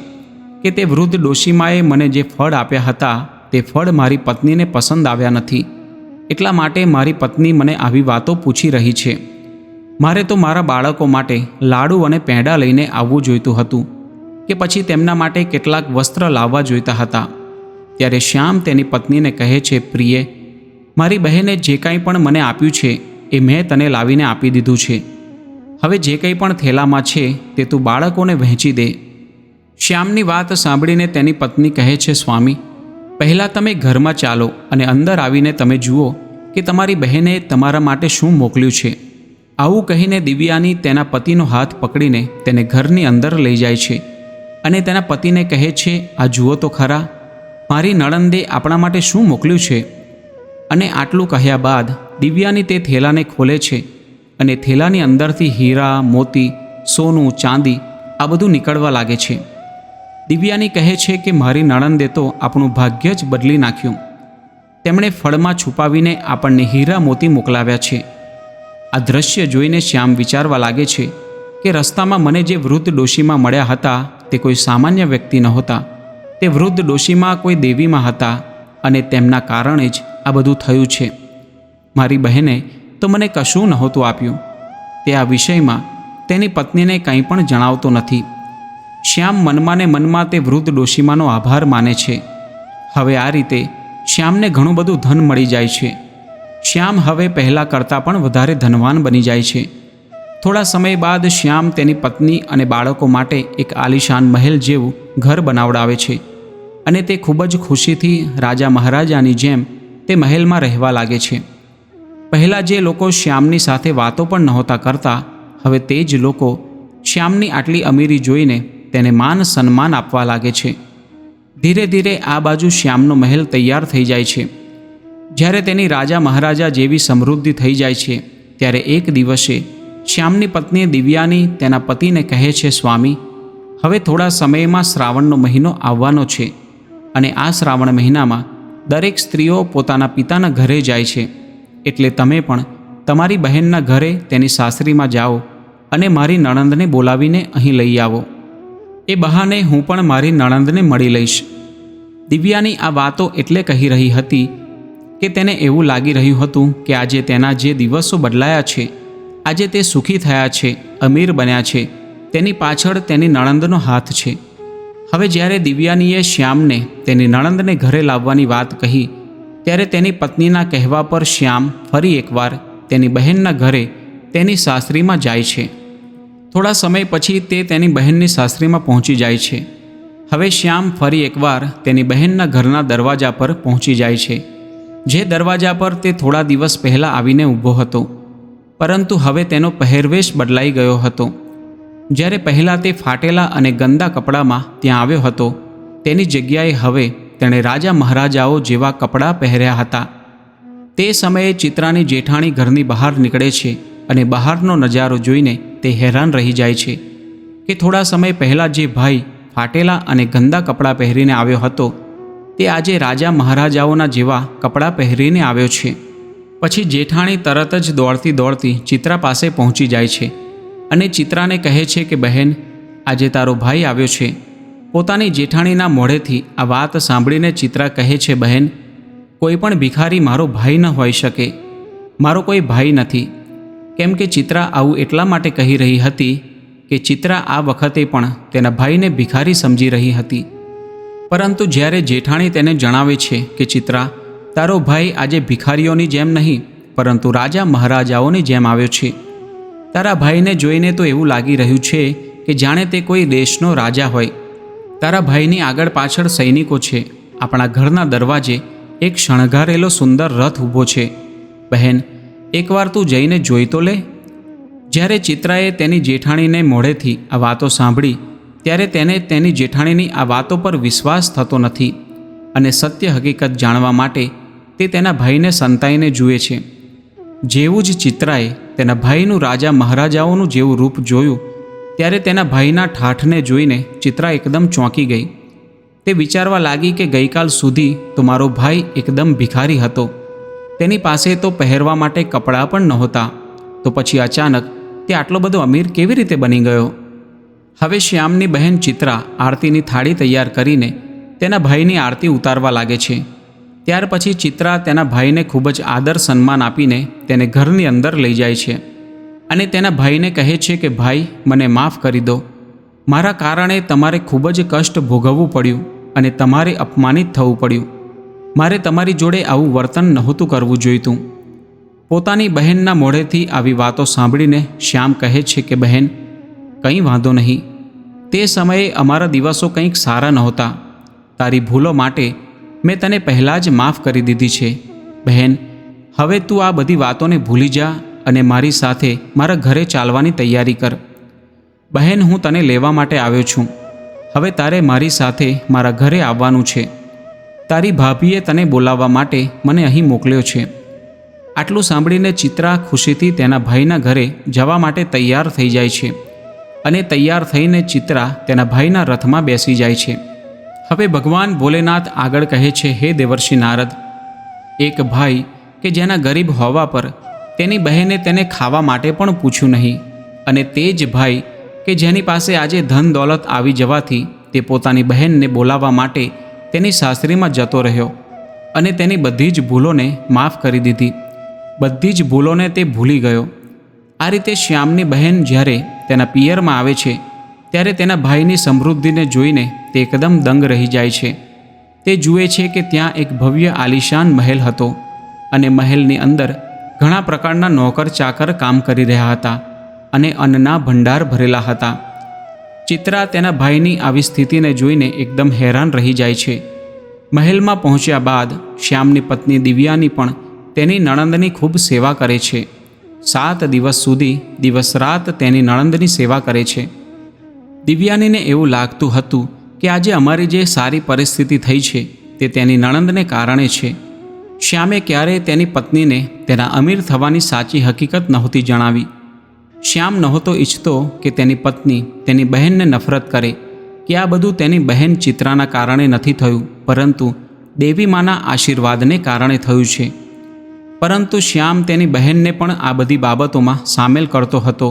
કે તે વૃદ્ધ ડોશીમાએ મને જે ફળ આપ્યા હતા તે ફળ મારી પત્નીને પસંદ આવ્યા નથી. એટલા માટે મારી પત્ની મને આવી વાતો પૂછી રહી છે. મારે તો મારા બાળકો માટે લાડુ અને પેંડા લઈને આવવું જોઈતું હતું કે પછી તેમના માટે કેટલાક વસ્ત્ર લાવવા જોઈતા હતા. ત્યારે શ્યામ તેની પત્નીને કહે છે, પ્રિય, મારી બહેને જે કંઈ પણ મને આપ્યું છે એ મેં તને લાવીને આપી દીધું છે. હવે જે કંઈ પણ થેલામાં છે તે તું બાળકોને વહેંચી દે. શ્યામની વાત સાંભળીને તેની પત્ની કહે છે, સ્વામી, પહેલાં તમે ઘરમાં ચાલો અને અંદર આવીને તમે જુઓ કે તમારી બહેને તમારા માટે શું મોકલ્યું છે. આવું કહીને દિવ્યાની તેના પતિનો હાથ પકડીને તેને ઘરની અંદર લઈ જાય છે અને તેના પતિને કહે છે, આ જુઓ તો ખરા, મારી નણંદે આપણા માટે શું મોકલ્યું છે. અને આટલું કહ્યા બાદ દિવ્યાની તે થેલાને ખોલે છે અને થેલાની અંદરથી હીરા, મોતી, સોનું, ચાંદી આ બધું નીકળવા લાગે છે. દિવ્યાની કહે છે કે મારી નણંદે તો આપણું ભાગ્ય જ બદલી નાખ્યું. તેમણે ફળમાં છુપાવીને આપણને હીરા મોતી મોકલાવ્યા છે. આ દ્રશ્ય જોઈને શ્યામ વિચારવા લાગે છે કે રસ્તામાં મને જે વૃદ્ધ ડોશીમાં મળ્યા હતા તે કોઈ સામાન્ય વ્યક્તિ નહોતા. તે વૃદ્ધ ડોશીમાં કોઈ દેવીમાં હતા અને તેમના કારણે જ આ બધું થયું છે. મારી બહેને તો મને કશું નહોતું આપ્યું. તે આ વિષયમાં તેની પત્નીને કંઈ પણ જણાવતો નથી. શ્યામ મનમાં ને મનમાં તે વૃદ્ધ ડોશીમાનો આભાર માને છે. હવે આ રીતે શ્યામને ઘણું બધું ધન મળી જાય છે. શ્યામ હવે પહેલાં કરતાં પણ વધારે ધનવાન બની જાય છે. થોડા સમય બાદ શ્યામ તેની પત્ની અને બાળકો માટે એક આલીશાન મહેલ જેવું ઘર બનાવડાવે છે અને તે ખૂબ જ ખુશીથી રાજા મહારાજાની જેમ તે મહેલમાં રહેવા લાગે છે. પહેલાં જે લોકો શ્યામની સાથે વાતો પણ નહોતા કરતા, હવે તે જ લોકો શ્યામની આટલી અમીરી જોઈને તેને માન સન્માન આપવા લાગે છે. ધીરે ધીરે આ બાજુ શ્યામનો મહેલ તૈયાર થઈ જાય છે. જ્યારે તેની રાજા મહારાજા જેવી સમૃદ્ધિ થઈ જાય છે ત્યારે એક દિવસે શ્યામની પત્ની દિવ્યાની તેના પતિને કહે છે, સ્વામી, હવે થોડા સમયમાં શ્રાવણનો મહિનો આવવાનો છે અને આ શ્રાવણ મહિનામાં દરેક સ્ત્રીઓ પોતાના પિતાના ઘરે જાય છે. એટલે તમે પણ તમારી બહેનના ઘરે તેની સાસરીમાં જાઓ અને મારી નણંદને બોલાવીને અહીં લઈ આવો. એ બહાને હું પણ મારી નણંદને મળી લઈશ. દિવ્યાની આ વાતો એટલે કહી રહી હતી કે તેને એવું લાગી રહ્યું હતું કે આજે તેના જે દિવસો બદલાયા છે, આજે તે સુખી થયા છે, અમીર બન્યા છે, તેની પાછળ તેની નણંદનો હાથ છે. હવે જ્યારે દિવ્યાનીએ શ્યામને તેની નણંદને ઘરે લાવવાની વાત કહી ત્યારે તેની પત્નીના કહેવા પર શ્યામ ફરી એકવાર તેની બહેનના ઘરે તેની સાસરીમાં જાય છે. થોડા સમય પછી તે તેની બહેનની સાસરીમાં પહોંચી જાય છે. હવે શ્યામ ફરી એકવાર તેની બહેનના ઘરના દરવાજા પર પહોંચી જાય છે, જે દરવાજા પર તે થોડા દિવસ પહેલાં આવીને ઊભો હતો, પરંતુ હવે તેનો પહેરવેશ બદલાઈ ગયો હતો. જ્યારે પહેલાં તે ફાટેલા અને ગંદા કપડામાં ત્યાં આવ્યો હતો, તેની જગ્યાએ હવે તેણે રાજા મહારાજાઓ જેવા કપડાં પહેર્યા હતા. તે સમયે ચિત્રાની જેઠાણી ઘરની બહાર નીકળે છે અને બહારનો નજારો જોઈને તે હેરાન રહી જાય છે કે થોડા સમય પહેલાં જે ભાઈ ફાટેલા અને ગંદા કપડાં પહેરીને આવ્યો હતો, તે આજે રાજા મહારાજાઓના જેવા કપડાં પહેરીને આવ્યો છે. પછી જેઠાણી તરત જ દોડતી દોડતી ચિત્રા પાસે પહોંચી જાય છે અને ચિત્રાને કહે છે કે બહેન, આજે તારો ભાઈ આવ્યો છે. પોતાની જેઠાણીના મોઢેથી આ વાત સાંભળીને ચિત્રા કહે છે, બહેન, કોઈ પણ ભિખારી મારો ભાઈ ન હોઈ શકે. મારો કોઈ ભાઈ નથી. કેમ કે ચિત્રા આવું એટલા માટે કહી રહી હતી કે ચિત્રા આ વખતે પણ તેના ભાઈને ભિખારી સમજી રહી હતી. પરંતુ જ્યારે જેઠાણી તેને જણાવે છે કે ચિત્રા, તારો ભાઈ આજે ભિખારીઓની જેમ નહીં પરંતુ રાજા મહારાજાઓની જેમ આવ્યો છે. તારા ભાઈને જોઈને તો એવું લાગી રહ્યું છે કે જાણે તે કોઈ દેશનો રાજા હોય. તારા ભાઈની આગળ પાછળ સૈનિકો છે. આપણા ઘરના દરવાજે એક શણગારેલો સુંદર રથ ઊભો છે. બહેન, એકવાર તું જઈને જોઈ તો લે. જ્યારે ચિત્રાએ તેની જેઠાણીને મોઢેથી આ વાતો સાંભળી ત્યારે તેને તેની જેઠાણીની આ વાતો પર વિશ્વાસ થતો નથી અને સત્ય હકીકત જાણવા માટે તે તેના ભાઈને સંતાઈને જુએ છે. જેવું જ ચિત્રાએ તેના ભાઈનું રાજા મહારાજાઓનું જેવું રૂપ જોયું ત્યારે તેના ભાઈના ઠાઠને જોઈને ચિત્રા એકદમ ચોંકી ગઈ. તે વિચારવા લાગી કે ગઈકાલ સુધી તો મારો ભાઈ એકદમ ભિખારી હતો. તેની પાસે તો પહેરવા માટે કપડાં પણ નહોતા, તો પછી અચાનક તે આટલો બધો અમીર કેવી રીતે બની ગયો? હવે શ્યામની બહેન ચિત્રા આરતીની થાળી તૈયાર કરીને તેના ભાઈની આરતી ઉતારવા લાગે છે. ત્યાર પછી ચિત્રા તેના ભાઈને ખૂબ જ આદર સન્માન આપીને તેને ઘરની અંદર લઈ જાય છે અને તેના ભાઈને કહે છે કે ભાઈ, મને માફ કરી દો. મારા કારણે તમારે ખૂબ જ કષ્ટ ભોગવવું પડ્યું અને તમારે અપમાનિત થવું પડ્યું. મારે તમારી જોડે આવું વર્તન નહોતું કરવું જોઈતું. પોતાની બહેનના મોઢેથી આવી વાતો સાંભળીને શ્યામ કહે છે કે બહેન, કંઈ વાંધો નહીં. તે સમયે અમારા દિવસો કંઈક સારા નહોતા. તારી ભૂલો માટે મેં તને પહેલાં જ માફ કરી દીધી છે. બહેન, હવે તું આ બધી વાતોને ભૂલી જા અને મારી સાથે મારા ઘરે ચાલવાની તૈયારી કર. બહેન, હું તને લેવા માટે આવ્યો છું. હવે તારે મારી સાથે મારા ઘરે આવવાનું છે. તારી ભાભીએ તને બોલાવવા માટે મને અહીં મોકલ્યો છે. આટલું સાંભળીને ચિત્રા ખુશીથી તેના ભાઈના ઘરે જવા માટે તૈયાર થઈ જાય છે અને તૈયાર થઈને ચિત્રા તેના ભાઈના રથમાં બેસી જાય છે. હવે ભગવાન ભોલેનાથ આગળ કહે છે, હે દેવર્ષિ નારદ, એક ભાઈ કે જેના ગરીબ હોવા પર તેની બહેને તેને ખાવા માટે પણ પૂછ્યું નહીં, અને તે જ ભાઈ કે જેની પાસે આજે ધન દોલત આવી જવાથી તે પોતાની બહેનને બોલાવવા માટે તેની સાસરીમાં જતો રહ્યો અને તેની બધી જ ભૂલોને માફ કરી દીધી. બધી જ ભૂલોને તે ભૂલી ગયો. આ રીતે શ્યામની બહેન જ્યારે તેના પિયરમાં આવે છે ત્યારે તેના ભાઈની સમૃદ્ધિને જોઈને તે એકદમ દંગ રહી જાય છે. તે જુએ છે કે ત્યાં એક ભવ્ય આલિશાન મહેલ હતો અને મહેલની અંદર ઘણા પ્રકારના નોકર ચાકર કામ કરી રહ્યા હતા અને અન્નના ભંડાર ભરેલા હતા. ચિત્રા તેના ભાઈની આવી સ્થિતિને જોઈને એકદમ હેરાન રહી જાય છે. મહેલમાં પહોંચ્યા બાદ શ્યામની પત્ની દિવ્યાની પણ તેની નણંદની ખૂબ સેવા કરે છે. 7 દિવસ સુધી દિવસ રાત તેની નણંદની સેવા કરે છે. દિવ્યાનીને એવું લાગતું હતું કે આજે અમારી જે સારી પરિસ્થિતિ થઈ છે તે તેની નણંદને કારણે છે. શ્યામે ક્યારેય તેની પત્નીને તેના અમીર થવાની સાચી હકીકત નહોતી જણાવી. શ્યામ નહોતો ઈચ્છતો કે તેની પત્ની તેની બહેનને નફરત કરે કે આ બધું તેની બહેન ચિત્રાના કારણે નથી થયું, પરંતુ દેવી માના આશીર્વાદને કારણે થયું છે. પરંતુ શ્યામ તેની બહેનને પણ આ બધી બાબતોમાં સામેલ કરતો હતો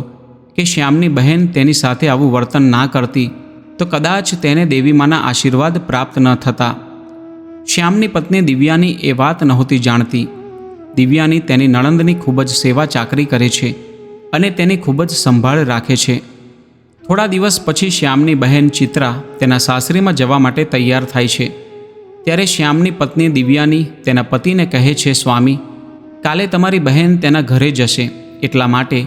કે શ્યામની બહેન તેની સાથે આવું વર્તન ના કરતી તો કદાચ તેને દેવી માના આશીર્વાદ પ્રાપ્ત ન થતા. શ્યામની પત્ની દિવ્યાની એ વાત નહોતી જાણતી. દિવ્યાની તેની નણંદની ખૂબ જ સેવા ચાકરી કરે છે અને તેની ખૂબ જ સંભાળ રાખે છે. થોડા દિવસ પછી શ્યામની બહેન ચિત્રા તેના સાસરીમાં જવા માટે તૈયાર થાય છે. ત્યારે શ્યામની પત્ની દિવ્યાની તેના પતિને કહે છે, સ્વામી, કાલે તમારી બહેન તેના ઘરે જશે, એટલા માટે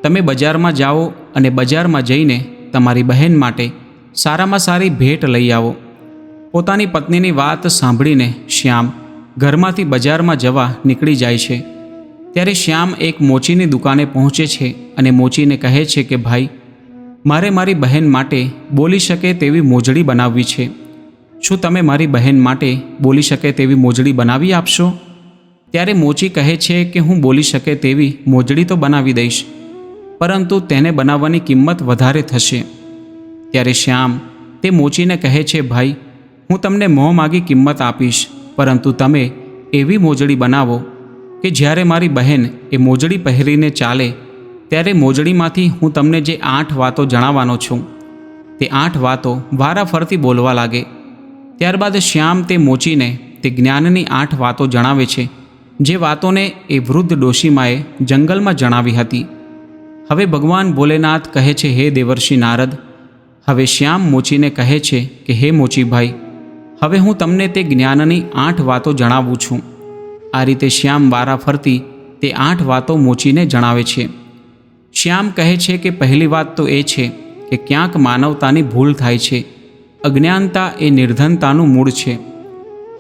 તમે બજારમાં જાઓ અને બજારમાં જઈને તમારી બહેન માટે સારામાં સારી ભેટ લઈ આવો. પોતાની પત્નીની વાત સાંભળીને શ્યામ ઘરમાંથી બજારમાં જવા નીકળી જાય છે. ત્યારે શ્યામ એક મોચીની દુકાને પહોંચે છે અને મોચીને કહે છે કે ભાઈ, મારે મારી બહેન માટે બોલી શકે તેવી મોજડી બનાવવી છે. શું તમે મારી બહેન માટે બોલી શકે તેવી મોજડી બનાવી આપશો? ત્યારે મોચી કહે છે કે હું બોલી શકે તેવી મોજડી તો બનાવી દઈશ, પરંતુ તેને બનાવવાની કિંમત વધારે થશે. ત્યારે શ્યામ તે મોચીને કહે છે, ભાઈ, હું તમને મોં માગી કિંમત આપીશ, પરંતુ તમે એવી મોજડી બનાવો કે જ્યારે મારી બહેન એ મોજડી પહેરીને ચાલે ત્યારે મોજડીમાંથી હું તમને જે 8 વાતો જણાવવાનો છું તે 8 વાતો વારાફરતી બોલવા લાગે. ત્યારબાદ શ્યામ તે મોચીને તે જ્ઞાનની 8 વાતો જણાવે છે, જે વાતોને એ વૃદ્ધ ડોશીમાએ જંગલમાં જણાવી હતી. હવે ભગવાન ભોલેનાથ કહે છે, હે દેવર્ષિ નારદ, હવે શ્યામ મોચીને કહે છે કે હે મોચીભાઈ, હવે હું તમને તે જ્ઞાનની 8 વાતો જણાવું છું. આ રીતે શ્યામ વારાફરતી તે 8 વાતો મોચીને જણાવે છે. શ્યામ કહે છે કે પહેલી વાત તો એ છે કે ક્યાંક માનવતાની ભૂલ થાય છે. અજ્ઞાનતા એ નિર્ધનતાનું મૂળ છે.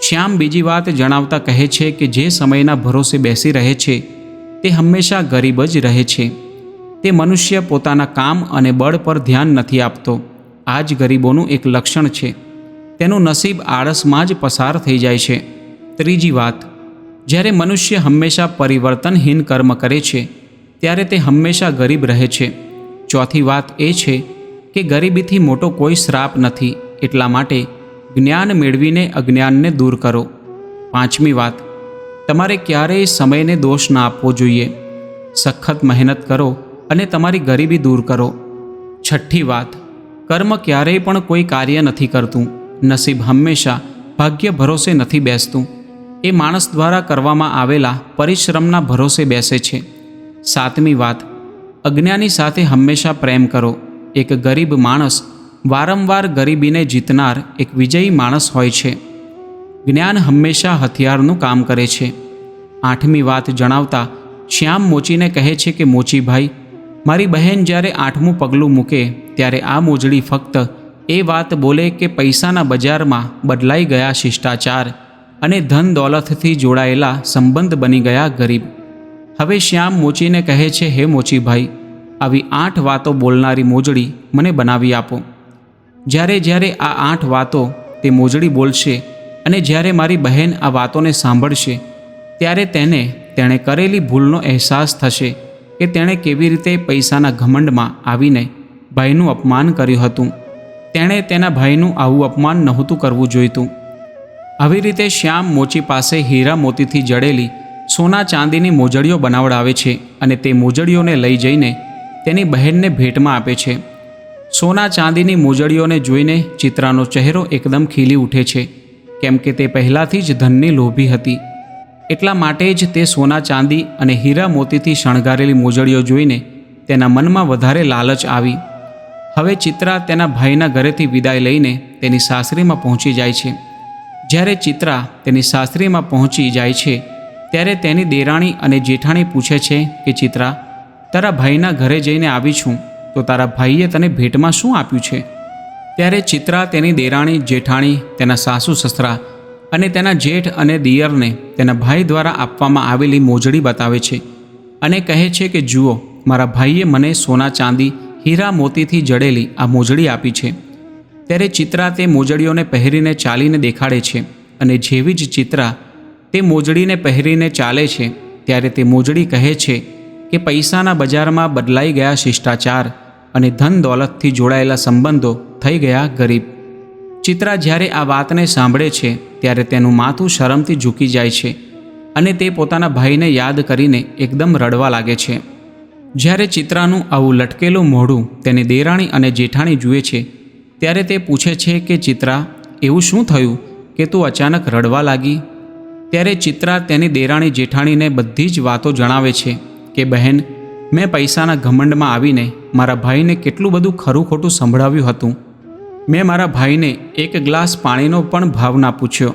શ્યામ બીજી વાત જણાવતા કહે છે કે જે સમયના ભરોસે બેસી રહે છે તે હંમેશા ગરીબ જ રહે છે. તે મનુષ્ય પોતાના કામ અને બળ પર ધ્યાન નથી આપતો. આ જ ગરીબોનું એક લક્ષણ છે. તેનું નસીબ આળસમાં જ પસાર થઈ જાય છે. ત્રીજી વાત, જ્યારે મનુષ્ય હંમેશા પરિવર્તનહીન કર્મ કરે છે ત્યારે તે હંમેશા ગરીબ રહે છે. ચોથી વાત એ છે કે ગરીબીથી મોટો કોઈ શ્રાપ નથી, એટલા માટે જ્ઞાન મેળવીને અજ્ઞાનને દૂર કરો. પાંચમી વાત, તમારે ક્યારેય સમયને દોષ ના આપવો જોઈએ. સખત મહેનત કરો અને તમારી ગરીબી દૂર કરો. છઠ્ઠી વાત, કર્મ ક્યારેય પણ કોઈ કાર્ય નથી કરતું. નસીબ હંમેશા ભાગ્ય ભરોસે નથી બેસતું. એ માણસ દ્વારા કરવામાં આવેલા પરિશ્રમના ભરોસે બેસે છે. સાતમી વાત, અજ્ઞાની સાથે હંમેશા પ્રેમ કરો. એક ગરીબ માણસ વારંવાર ગરીબીને જીતનાર એક વિજયી માણસ હોય છે. જ્ઞાન હંમેશા હથિયારનું કામ કરે છે. આઠમી વાત જણાવતા શ્યામ મોચીને કહે છે કે મોચીભાઈ, મારી બહેન જ્યારે 8મું પગલું મૂકે ત્યારે આ મોજડી ફક્ત એ વાત બોલે કે પૈસાના બજારમાં બદલાઈ ગયા શિષ્ટાચાર અને ધન દોલતથી જોડાયેલા સંબંધ બની ગયા ગરીબ. હવે શ્યામ મોચીને કહે છે, હે મોચીભાઈ, આવી 8 વાતો બોલનારી મોજડી મને બનાવી આપો. જ્યારે જ્યારે આ 8 વાતો તે મોજડી બોલશે અને જ્યારે મારી બહેન આ વાતોને સાંભળશે ત્યારે તેણે કરેલી ભૂલનો અહેસાસ થશે કે તેણે કેવી રીતે પૈસાના ઘમંડમાં આવીને ભાઈનું અપમાન કર્યું હતું. તેણે તેના ભાઈનું આવું અપમાન નહોતું કરવું જોઈતું. આવી રીતે શ્યામ મોચી પાસે હીરા મોતીથી જડેલી સોના ચાંદીની મોજડીઓ બનાવડાવે છે અને તે મોજડીઓને લઈ જઈને તેની બહેનને ભેટમાં આપે છે. સોના ચાંદીની મોજડીઓને જોઈને ચિત્રાનો ચહેરો એકદમ ખીલી ઉઠે છે, કેમ કે તે પહેલાંથી જ ધનની લોભી હતી. એટલા માટે જ તે સોના ચાંદી અને હીરા મોતીથી શણગારેલી મોજડીઓ જોઈને તેના મનમાં વધારે લાલચ આવી. હવે ચિત્રા તેના ભાઈના ઘરેથી વિદાય લઈને તેની સાસરીમાં પહોંચી જાય છે. જ્યારે ચિત્રા તેની સાસરીમાં પહોંચી જાય છે ત્યારે તેની દેરાણી અને જેઠાણી પૂછે છે કે ચિત્રા, તારા ભાઈના ઘરે જઈને આવી છું તો તારા ભાઈએ તને ભેટમાં શું આપ્યું છે? ત્યારે ચિત્રા તેની દેરાણી જેઠાણી, તેના સાસુ સસરા અને તેના જેઠ અને દિયરને તેના ભાઈ દ્વારા આપવામાં આવેલી મોજડી બતાવે છે અને કહે છે કે જુઓ, મારા ભાઈએ મને સોના ચાંદી હીરા મોતીથી જડેલી આ મોજડી આપી છે. ત્યારે ચિત્રા તે મોજડીઓને પહેરીને ચાલીને દેખાડે છે અને જેવી જ ચિત્રા તે મોજડીને પહેરીને ચાલે છે ત્યારે તે મોજડી કહે છે કે પૈસાના બજારમાં બદલાઈ ગયા શિષ્ટાચાર અને ધન દોલતથી જોડાયેલા સંબંધો થઈ ગયા ગરીબ. ચિત્રા જ્યારે આ વાતને સાંભળે છે ત્યારે તેનું માથું શરમથી ઝૂકી જાય છે અને તે પોતાના ભાઈને યાદ કરીને એકદમ રડવા લાગે છે. જ્યારે ચિત્રાનું આવું લટકેલું મોઢું તેની દેરાણી અને જેઠાણી જુએ છે ત્યારે તે પૂછે છે કે ચિત્રા, એવું શું થયું કે તું અચાનક રડવા લાગી? ત્યારે ચિત્રા તેની દેરાણી જેઠાણીને બધી જ વાતો જણાવે છે કે બહેન, મેં પૈસાના ઘમંડમાં આવીને મારા ભાઈને કેટલું બધું ખરું ખોટું સંભળાવ્યું હતું. મેં મારા ભાઈને એક ગ્લાસ પાણીનો પણ ભાવ ના પૂછ્યો.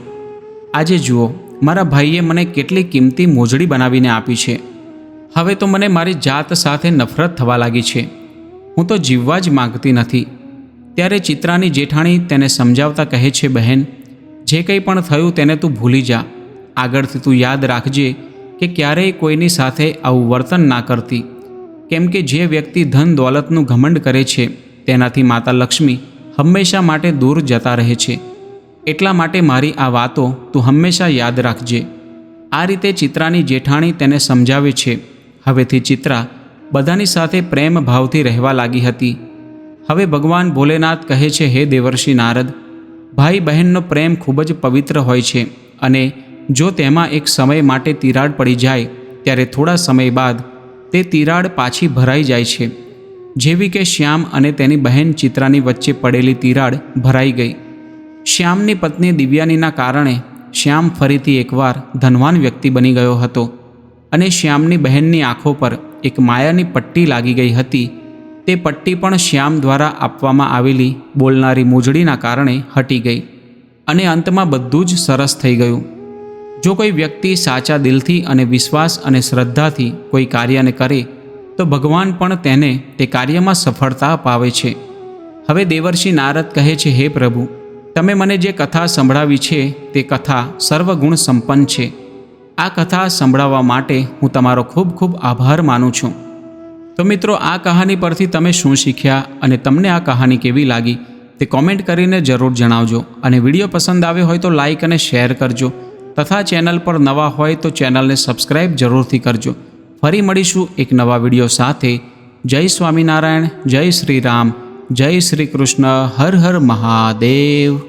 આજે જુઓ, મારા ભાઈએ મને કેટલી કિંમતી મોજડી બનાવીને આપી છે. હવે તો મને મારી જાત સાથે નફરત થવા લાગી છે. હું તો જીવવા જ માગતી નથી. ત્યારે ચિત્રાની જેઠાણી તેને સમજાવતા કહે છે, બહેન, જે કંઈ પણ થયું તેને તું ભૂલી જા. આગળથી તું યાદ રાખજે કે ક્યારેય કોઈની સાથે આવું વર્તન ના કરતી, કેમ કે જે વ્યક્તિ ધન દોલતનું ઘમંડ કરે છે તેનાથી માતા લક્ષ્મી હંમેશા માટે દૂર જતા રહે છે. એટલા માટે મારી આ વાતો તું હંમેશા યાદ રાખજે. આ રીતે ચિત્રાની જેઠાણી તેને સમજાવે છે. હવેથી ચિત્રા બધાની સાથે પ્રેમ ભાવથી રહેવા લાગી હતી. હવે ભગવાન ભોલેનાથ કહે છે, હે દેવર્ષિ નારદ, ભાઈ બહેનનો પ્રેમ ખૂબ જ પવિત્ર હોય છે અને જો તેમાં એક સમય માટે તિરાડ પડી જાય ત્યારે થોડા સમય બાદ તે તિરાડ પાછી ભરાઈ જાય છે. જેવી કે શ્યામ અને તેની બહેન ચિત્રાની વચ્ચે પડેલી તિરાડ ભરાઈ ગઈ. શ્યામની પત્ની દિવ્યાનીના કારણે શ્યામ ફરીથી એકવાર ધનવાન વ્યક્તિ બની ગયો હતો અને શ્યામની બહેનની આંખો પર એક માયાની પટ્ટી લાગી ગઈ હતી. તે પટ્ટી પણ શ્યામ દ્વારા આપવામાં આવેલી બોલનારી મૂંઝડીના કારણે હટી ગઈ અને અંતમાં બધું જ સરસ થઈ ગયું. જો કોઈ વ્યક્તિ સાચા દિલથી અને વિશ્વાસ અને શ્રદ્ધાથી કોઈ કાર્યને કરે તો ભગવાન પણ તેને તે કાર્યમાં સફળતા અપાવે છે. હવે દેવર્ષિ નારદ કહે છે, હે પ્રભુ, તમે મને જે કથા સંભળાવી છે તે કથા સર્વગુણ સંપન્ન છે. આ કથા સંભળાવવા માટે હું તમારો ખૂબ ખૂબ આભાર માનું છું. તો મિત્રો, આ કહાની પરથી તમે શું શીખ્યા અને તમને આ કહાની કેવી લાગી તે કોમેન્ટ કરીને જરૂર જણાવજો. અને વિડીયો પસંદ આવ્યો હોય તો લાઈક અને શેર કરજો તથા ચેનલ પર નવા હોય તો ચેનલને સબસ્ક્રાઈબ જરૂરથી કરજો. ફરી મળીશું એક નવા વિડીયો સાથે. જય સ્વામિનારાયણ, જય શ્રી રામ, જય શ્રી કૃષ્ણ, હર હર મહાદેવ.